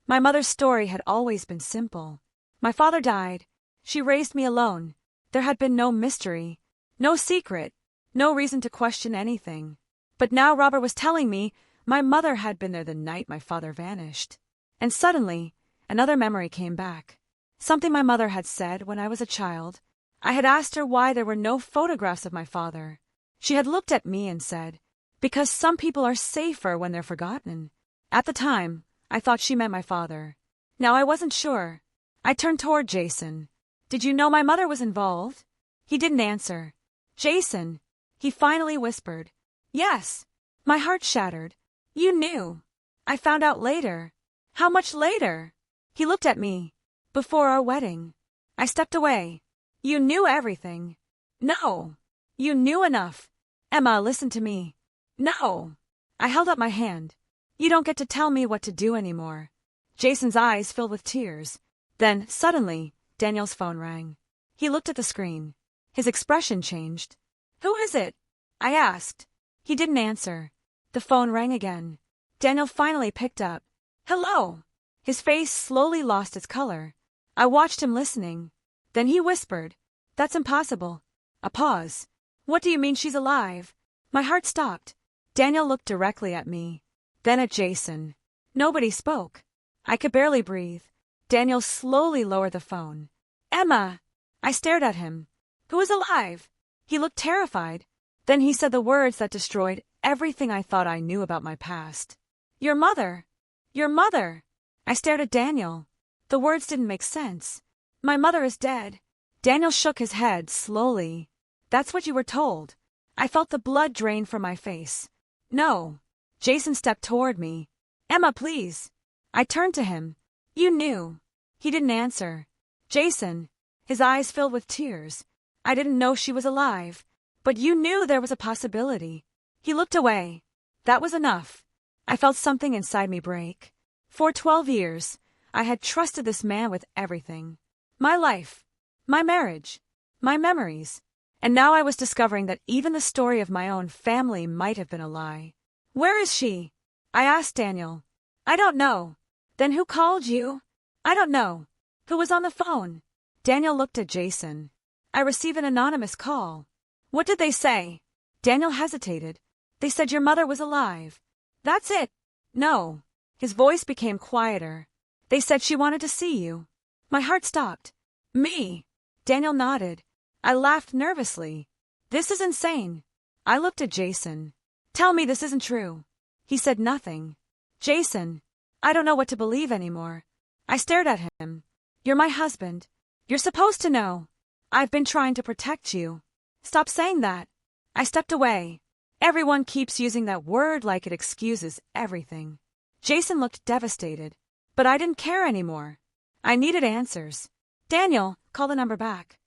My mother's story had always been simple. My father died. She raised me alone. There had been no mystery, no secret, no reason to question anything. But now Robert was telling me my mother had been there the night my father vanished. And suddenly, another memory came back. Something my mother had said when I was a child. I had asked her why there were no photographs of my father. She had looked at me and said, because some people are safer when they're forgotten. At the time, I thought she meant my father. Now I wasn't sure. I turned toward Jason. Did you know my mother was involved? He didn't answer. Jason, he finally whispered. Yes. My heart shattered. You knew. I found out later. How much later? He looked at me. Before our wedding. I stepped away. You knew everything. No. You knew enough. Emma, listen to me. No. I held up my hand. You don't get to tell me what to do anymore. Jason's eyes filled with tears. Then, suddenly, Daniel's phone rang. He looked at the screen. His expression changed. Who is it? I asked. He didn't answer. The phone rang again. Daniel finally picked up. Hello. His face slowly lost its color. I watched him listening. Then he whispered. That's impossible. A pause. What do you mean she's alive? My heart stopped. Daniel looked directly at me. Then at Jason. Nobody spoke. I could barely breathe. Daniel slowly lowered the phone. Emma! I stared at him. Who is alive? He looked terrified. Then he said the words that destroyed everything I thought I knew about my past. Your mother! Your mother! I stared at Daniel. The words didn't make sense. My mother is dead. Daniel shook his head slowly. That's what you were told. I felt the blood drain from my face. No. Jason stepped toward me. Emma, please. I turned to him. You knew. He didn't answer. Jason. His eyes filled with tears. I didn't know she was alive. But you knew there was a possibility. He looked away. That was enough. I felt something inside me break. For 12 years, I had trusted this man with everything. My life. My marriage. My memories. And now I was discovering that even the story of my own family might have been a lie. Where is she? I asked Daniel. I don't know. Then who called you? I don't know. Who was on the phone? Daniel looked at Jason. I received an anonymous call. What did they say? Daniel hesitated. They said your mother was alive. That's it. No. His voice became quieter. They said she wanted to see you. My heart stopped. Me? Daniel nodded. I laughed nervously. This is insane. I looked at Jason. Tell me this isn't true. He said nothing. Jason, I don't know what to believe anymore. I stared at him. You're my husband. You're supposed to know. I've been trying to protect you. Stop saying that. I stepped away. Everyone keeps using that word like it excuses everything. Jason looked devastated, but I didn't care anymore. I needed answers. Daniel, call the number back.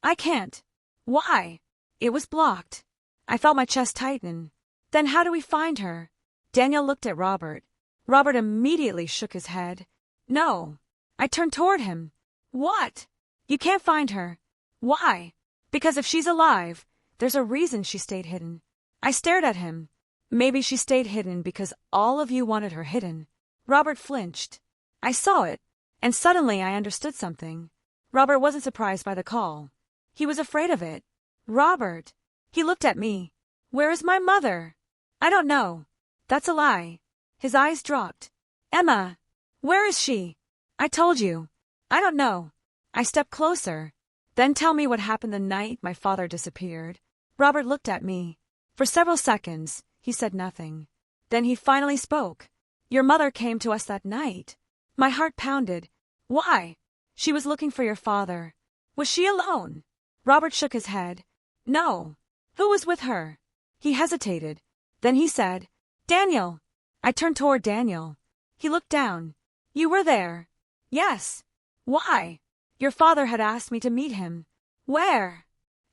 I can't. Why? It was blocked. I felt my chest tighten. Then how do we find her? Daniel looked at Robert. Robert immediately shook his head. No. I turned toward him. What? You can't find her. Why? Because if she's alive, there's a reason she stayed hidden. I stared at him. Maybe she stayed hidden because all of you wanted her hidden. Robert flinched. I saw it, and suddenly I understood something. Robert wasn't surprised by the call. He was afraid of it. Robert. He looked at me. Where is my mother? I don't know. That's a lie. His eyes dropped. Emma. Where is she? I told you. I don't know. I stepped closer. Then tell me what happened the night my father disappeared. Robert looked at me. For several seconds, he said nothing. Then he finally spoke. Your mother came to us that night. My heart pounded. Why? She was looking for your father. Was she alone? Robert shook his head. No. Who was with her? He hesitated. Then he said, Daniel. I turned toward Daniel. He looked down. You were there. Yes. Why? Your father had asked me to meet him. Where?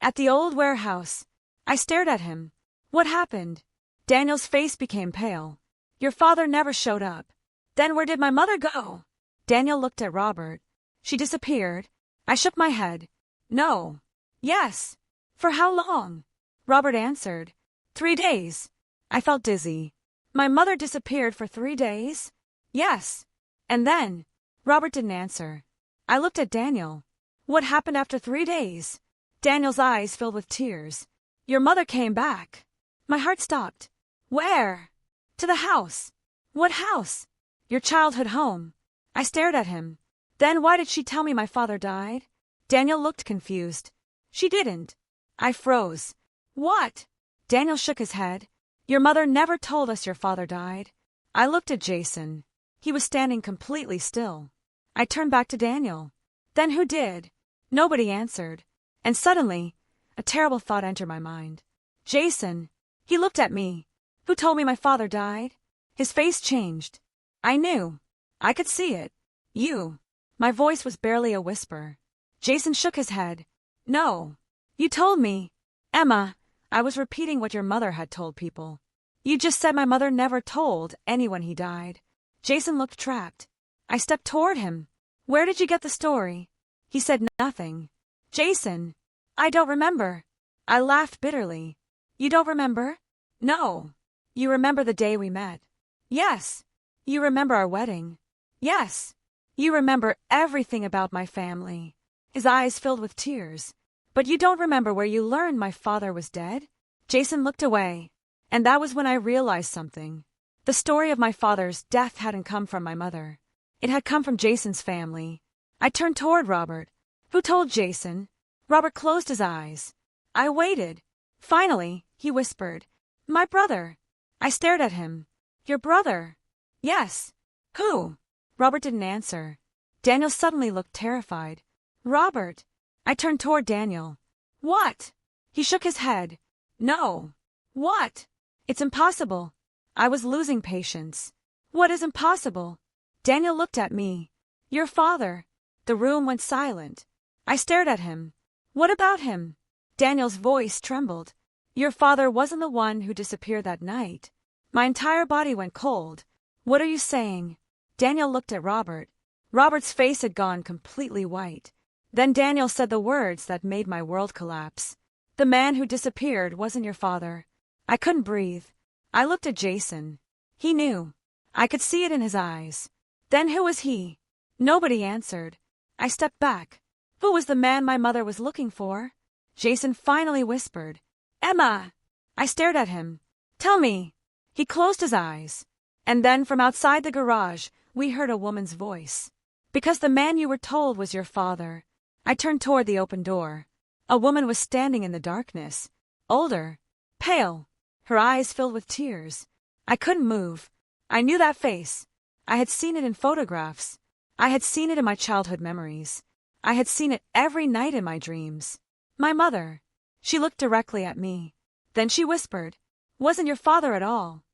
At the old warehouse. I stared at him. What happened? Daniel's face became pale. Your father never showed up. Then where did my mother go? Daniel looked at Robert. She disappeared. I shook my head. No. Yes. For how long? Robert answered. 3 days. I felt dizzy. My mother disappeared for 3 days? Yes. And then? Robert didn't answer. I looked at Daniel. What happened after 3 days? Daniel's eyes filled with tears. Your mother came back. My heart stopped. Where? To the house. What house? Your childhood home. I stared at him. Then why did she tell me my father died? Daniel looked confused. She didn't. I froze. What? Daniel shook his head. Your mother never told us your father died. I looked at Jason. He was standing completely still. I turned back to Daniel. Then who did? Nobody answered. And suddenly, a terrible thought entered my mind. Jason. He looked at me. Who told me my father died? His face changed. I knew. I could see it. You. My voice was barely a whisper. Jason shook his head. No. You told me. Emma, I was repeating what your mother had told people. You just said my mother never told anyone he died. Jason looked trapped. I stepped toward him. Where did you get the story? He said nothing. Jason. I don't remember. I laughed bitterly. You don't remember? No. You remember the day we met? Yes. You remember our wedding? Yes. You remember everything about my family. His eyes filled with tears. But you don't remember where you learned my father was dead? Jason looked away. And that was when I realized something. The story of my father's death hadn't come from my mother. It had come from Jason's family. I turned toward Robert. Who told Jason? Robert closed his eyes. I waited. Finally, he whispered, My brother. I stared at him. Your brother? Yes. Who? Robert didn't answer. Daniel suddenly looked terrified. Robert. I turned toward Daniel. What? He shook his head. No. What? It's impossible. I was losing patience. What is impossible? Daniel looked at me. Your father. The room went silent. I stared at him. What about him? Daniel's voice trembled. Your father wasn't the one who disappeared that night. My entire body went cold. What are you saying? Daniel looked at Robert. Robert's face had gone completely white. Then Daniel said the words that made my world collapse. The man who disappeared wasn't your father. I couldn't breathe. I looked at Jason. He knew. I could see it in his eyes. Then who was he? Nobody answered. I stepped back. Who was the man my mother was looking for? Jason finally whispered. Emma! I stared at him. Tell me. He closed his eyes. And then from outside the garage, we heard a woman's voice. Because the man you were told was your father. I turned toward the open door. A woman was standing in the darkness. Older. Pale. Her eyes filled with tears. I couldn't move. I knew that face. I had seen it in photographs. I had seen it in my childhood memories. I had seen it every night in my dreams. My mother. She looked directly at me. Then she whispered, Wasn't your father at all?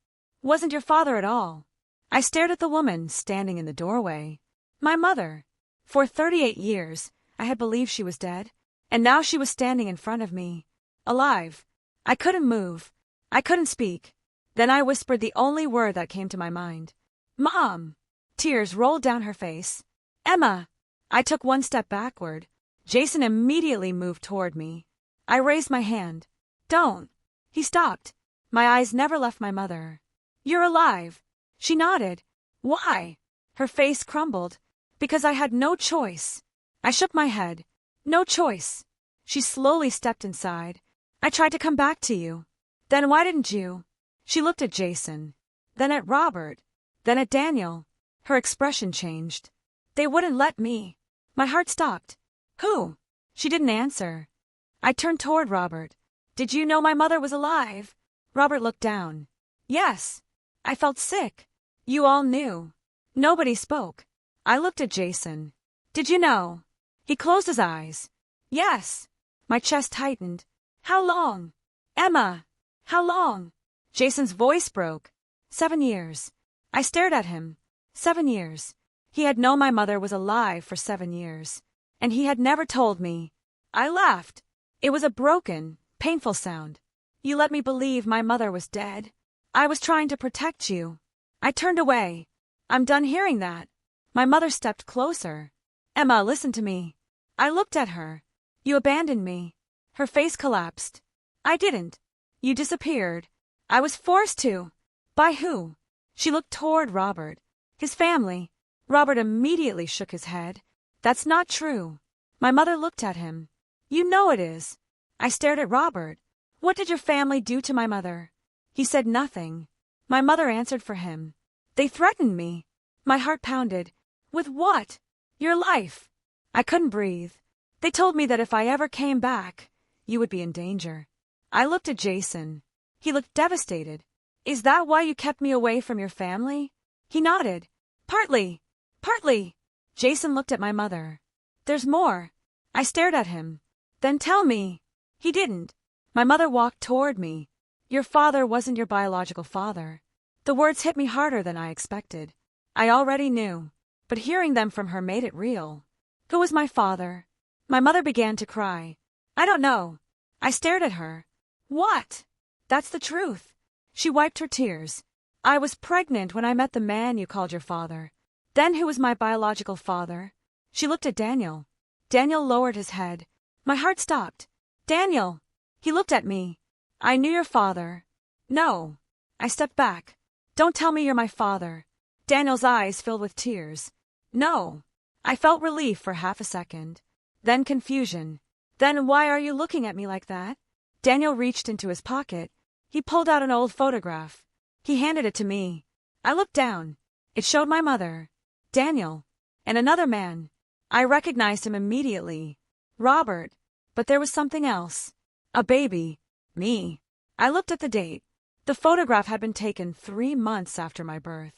Wasn't your father at all? I stared at the woman standing in the doorway. My mother. For 38 years, I had believed she was dead, and now she was standing in front of me. Alive. I couldn't move. I couldn't speak. Then I whispered the only word that came to my mind. Mom! Tears rolled down her face. Emma! I took one step backward. Jason immediately moved toward me. I raised my hand. Don't. He stopped. My eyes never left my mother. You're alive. She nodded. Why? Her face crumbled. Because I had no choice. I shook my head. No choice. She slowly stepped inside. I tried to come back to you. Then why didn't you? She looked at Jason. Then at Robert. Then at Daniel. Her expression changed. They wouldn't let me. My heart stopped. Who? She didn't answer. I turned toward Robert. Did you know my mother was alive? Robert looked down. Yes. I felt sick. You all knew. Nobody spoke. I looked at Jason. Did you know? He closed his eyes. Yes. My chest tightened. How long? Emma! How long? Jason's voice broke. 7 years. I stared at him. 7 years. He had known my mother was alive for 7 years. And he had never told me. I laughed. It was a broken, painful sound. You let me believe my mother was dead. I was trying to protect you. I turned away. I'm done hearing that. My mother stepped closer. Emma, listen to me. I looked at her. You abandoned me. Her face collapsed. I didn't. You disappeared. I was forced to. By who? She looked toward Robert. His family. Robert immediately shook his head. That's not true. My mother looked at him. You know it is. I stared at Robert. What did your family do to my mother? He said nothing. My mother answered for him. They threatened me. My heart pounded. With what? Your life. I couldn't breathe. They told me that if I ever came back, you would be in danger. I looked at Jason. He looked devastated. Is that why you kept me away from your family? He nodded. Partly. Partly. Jason looked at my mother. There's more. I stared at him. Then tell me. He didn't. My mother walked toward me. Your father wasn't your biological father. The words hit me harder than I expected. I already knew, but hearing them from her made it real. Who was my father? My mother began to cry. I don't know. I stared at her. What? That's the truth. She wiped her tears. I was pregnant when I met the man you called your father. Then who was my biological father? She looked at Daniel. Daniel lowered his head. My heart stopped. Daniel! He looked at me. I knew your father. No. I stepped back. Don't tell me you're my father. Daniel's eyes filled with tears. No. I felt relief for half a second. Then confusion. Then why are you looking at me like that? Daniel reached into his pocket. He pulled out an old photograph. He handed it to me. I looked down. It showed my mother, Daniel, and another man. I recognized him immediately. Robert. But there was something else. A baby. Me. I looked at the date. The photograph had been taken 3 months after my birth.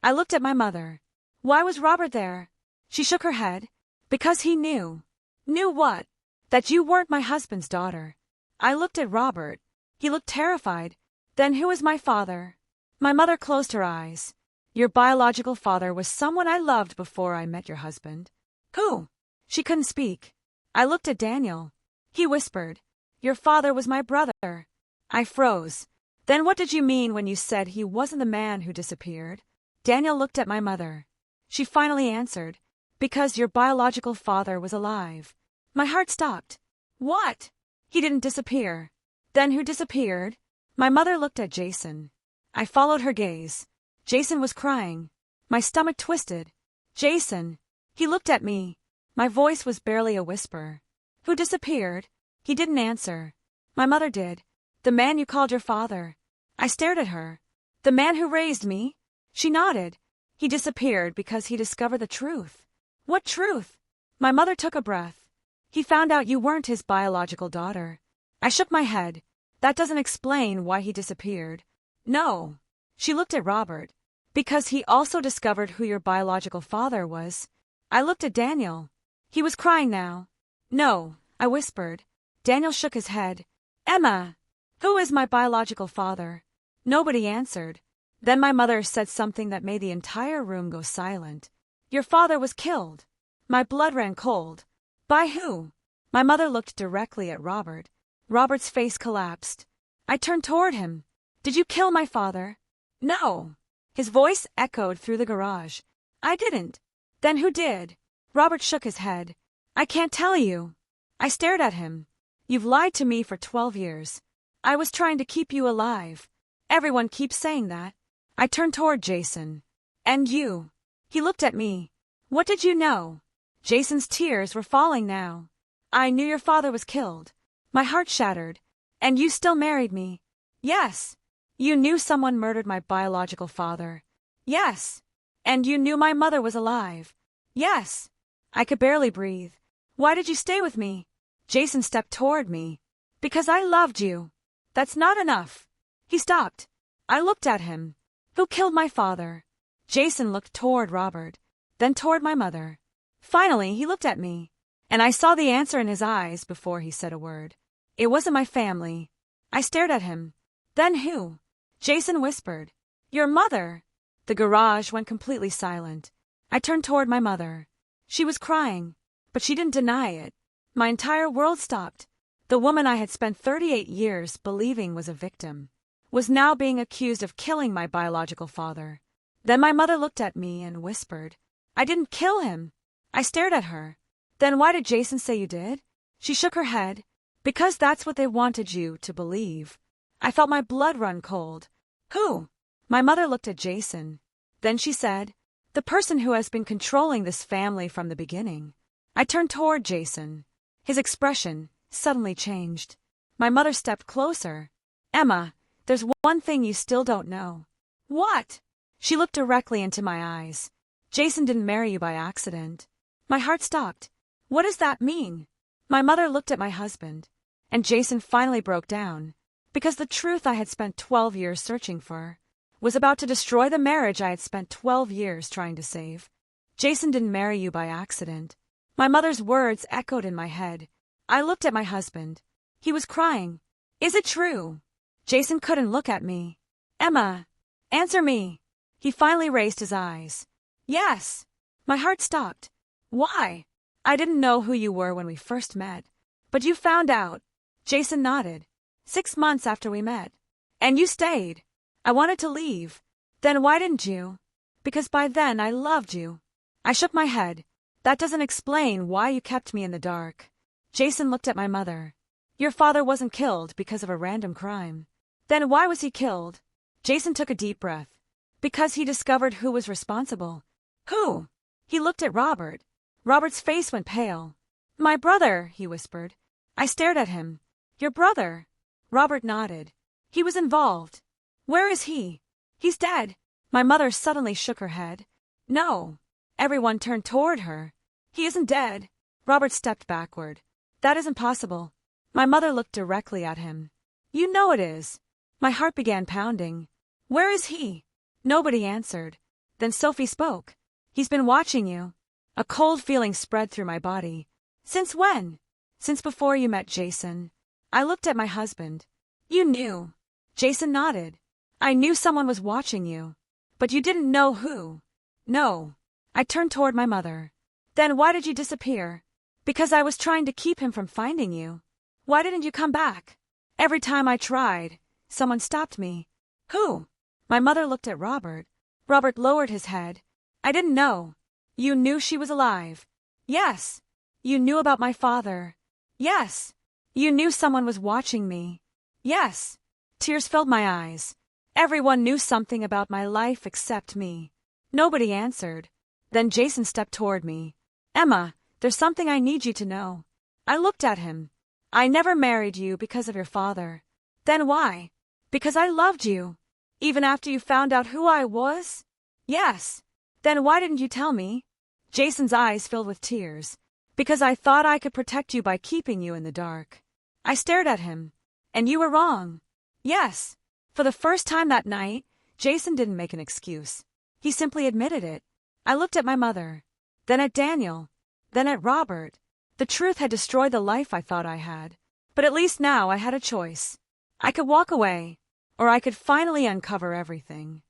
I looked at my mother. Why was Robert there? She shook her head. Because he knew. Knew what? That you weren't my husband's daughter. I looked at Robert. He looked terrified. Then who is my father? My mother closed her eyes. Your biological father was someone I loved before I met your husband. Who? She couldn't speak. I looked at Daniel. He whispered. Your father was my brother. I froze. Then what did you mean when you said he wasn't the man who disappeared? Daniel looked at my mother. She finally answered. Because your biological father was alive. My heart stopped. What? He didn't disappear. Then who disappeared? My mother looked at Jason. I followed her gaze. Jason was crying. My stomach twisted. Jason. He looked at me. My voice was barely a whisper. Who disappeared? He didn't answer. My mother did. The man you called your father. I stared at her. The man who raised me? She nodded. He disappeared because he discovered the truth. What truth? My mother took a breath. He found out you weren't his biological daughter. I shook my head. That doesn't explain why he disappeared. No. She looked at Robert. Because he also discovered who your biological father was. I looked at Daniel. He was crying now. No, I whispered. Daniel shook his head. Emma, who is my biological father? Nobody answered. Then my mother said something that made the entire room go silent. Your father was killed. My blood ran cold. By who? My mother looked directly at Robert. Robert's face collapsed. I turned toward him. Did you kill my father? No. His voice echoed through the garage. I didn't. Then who did? Robert shook his head. I can't tell you. I stared at him. You've lied to me for 12 years. I was trying to keep you alive. Everyone keeps saying that. I turned toward Jason. And you? He looked at me. What did you know? Jason's tears were falling now. I knew your father was killed. My heart shattered. And you still married me. Yes. You knew someone murdered my biological father. Yes. And you knew my mother was alive. Yes. I could barely breathe. Why did you stay with me? Jason stepped toward me. Because I loved you. That's not enough. He stopped. I looked at him. Who killed my father? Jason looked toward Robert, then toward my mother. Finally, he looked at me, and I saw the answer in his eyes before he said a word. It wasn't my family. I stared at him. Then who? Jason whispered. Your mother. The garage went completely silent. I turned toward my mother. She was crying, but she didn't deny it. My entire world stopped. The woman I had spent 38 years believing was a victim was now being accused of killing my biological father. Then my mother looked at me and whispered, I didn't kill him. I stared at her. Then why did Jason say you did? She shook her head. Because that's what they wanted you to believe. I felt my blood run cold. Who? My mother looked at Jason. Then she said, the person who has been controlling this family from the beginning. I turned toward Jason. His expression suddenly changed. My mother stepped closer. Emma, there's one thing you still don't know. What? She looked directly into my eyes. Jason didn't marry you by accident. My heart stopped. What does that mean? My mother looked at my husband, and Jason finally broke down, because the truth I had spent 12 years searching for was about to destroy the marriage I had spent 12 years trying to save. Jason didn't marry you by accident. My mother's words echoed in my head. I looked at my husband. He was crying. Is it true? Jason couldn't look at me. Emma, answer me. He finally raised his eyes. Yes. My heart stopped. Why? I didn't know who you were when we first met. But you found out. Jason nodded. 6 months after we met. And you stayed. I wanted to leave. Then why didn't you? Because by then I loved you. I shook my head. That doesn't explain why you kept me in the dark. Jason looked at my mother. Your father wasn't killed because of a random crime. Then why was he killed? Jason took a deep breath. Because he discovered who was responsible. Who? He looked at Robert. Robert's face went pale. My brother, he whispered. I stared at him. Your brother? Robert nodded. He was involved. Where is he? He's dead. My mother suddenly shook her head. No. Everyone turned toward her. He isn't dead. Robert stepped backward. That isn't possible. My mother looked directly at him. You know it is. My heart began pounding. Where is he? Nobody answered. Then Sophie spoke. He's been watching you. A cold feeling spread through my body. Since when? Since before you met Jason. I looked at my husband. You knew. Jason nodded. I knew someone was watching you. But you didn't know who. No. I turned toward my mother. Then why did you disappear? Because I was trying to keep him from finding you. Why didn't you come back? Every time I tried, someone stopped me. Who? My mother looked at Robert. Robert lowered his head. I didn't know. You knew she was alive. Yes. You knew about my father. Yes. You knew someone was watching me. Yes. Tears filled my eyes. Everyone knew something about my life except me. Nobody answered. Then Jason stepped toward me. Emma, there's something I need you to know. I looked at him. I never married you because of your father. Then why? Because I loved you. Even after you found out who I was? Yes. Then why didn't you tell me? Jason's eyes filled with tears. Because I thought I could protect you by keeping you in the dark. I stared at him. And you were wrong. Yes. For the first time that night, Jason didn't make an excuse. He simply admitted it. I looked at my mother. Then at Daniel. Then at Robert. The truth had destroyed the life I thought I had. But at least now I had a choice. I could walk away, or I could finally uncover everything.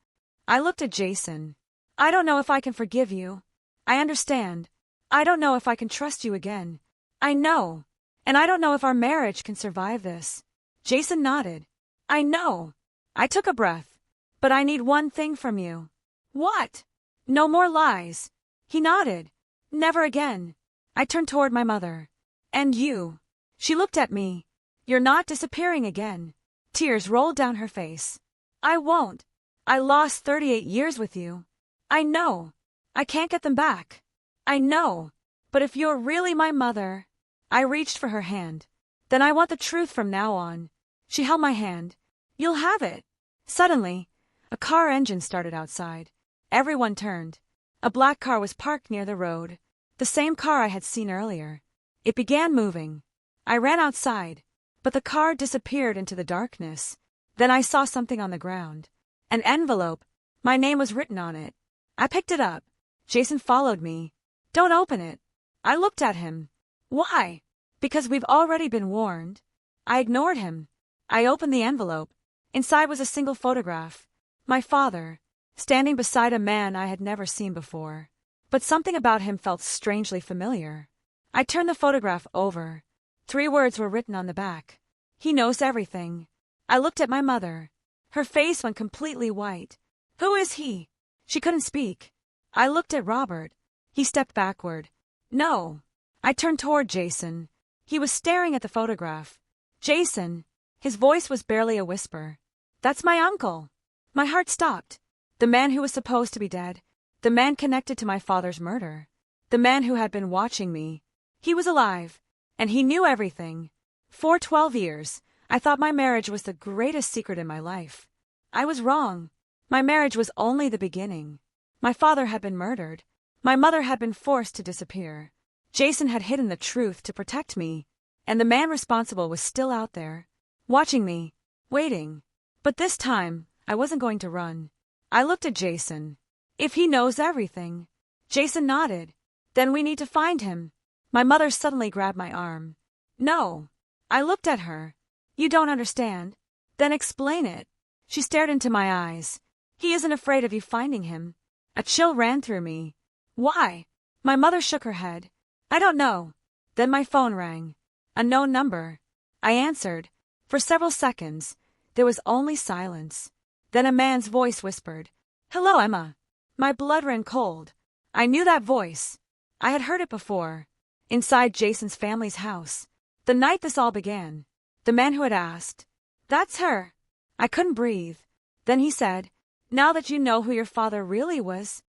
I looked at Jason. I don't know if I can forgive you. I understand. I don't know if I can trust you again. I know. And I don't know if our marriage can survive this. Jason nodded. I know. I took a breath. But I need one thing from you. What? No more lies. He nodded. Never again. I turned toward my mother. And you. She looked at me. You're not disappearing again. Tears rolled down her face. I won't. I lost 38 years with you. I know. I can't get them back. I know. But if you're really my mother... I reached for her hand. Then I want the truth from now on. She held my hand. You'll have it. Suddenly, a car engine started outside. Everyone turned. A black car was parked near the road. The same car I had seen earlier. It began moving. I ran outside, but the car disappeared into the darkness. Then I saw something on the ground. An envelope. My name was written on it. I picked it up. Jason followed me. Don't open it. I looked at him. Why? Because we've already been warned. I ignored him. I opened the envelope. Inside was a single photograph. My father, standing beside a man I had never seen before. But something about him felt strangely familiar. I turned the photograph over. 3 words were written on the back. He knows everything. I looked at my mother. Her face went completely white. Who is he? She couldn't speak. I looked at Robert. He stepped backward. No. I turned toward Jason. He was staring at the photograph. Jason. His voice was barely a whisper. That's my uncle. My heart stopped. The man who was supposed to be dead. The man connected to my father's murder. The man who had been watching me. He was alive. And he knew everything. For 12 years, I thought my marriage was the greatest secret in my life. I was wrong. My marriage was only the beginning. My father had been murdered. My mother had been forced to disappear. Jason had hidden the truth to protect me. And the man responsible was still out there, watching me, waiting. But this time, I wasn't going to run. I looked at Jason. If he knows everything. Jason nodded. Then we need to find him. My mother suddenly grabbed my arm. No. I looked at her. You don't understand. Then explain it. She stared into my eyes. He isn't afraid of you finding him. A chill ran through me. Why? My mother shook her head. I don't know. Then my phone rang. A known number. I answered. For several seconds, there was only silence. Then a man's voice whispered, "Hello, Emma." My blood ran cold. I knew that voice. I had heard it before. Inside Jason's family's house. The night this all began. The man who had asked. That's her. I couldn't breathe. Then he said, "Now that you know who your father really was."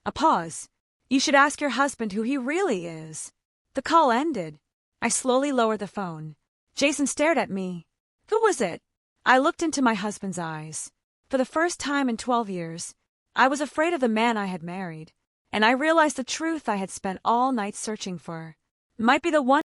A pause. "You should ask your husband who he really is." The call ended. I slowly lowered the phone. Jason stared at me. Who was it? I looked into my husband's eyes. For the first time in 12 years, I was afraid of the man I had married, and I realized the truth I had spent all night searching for might be the one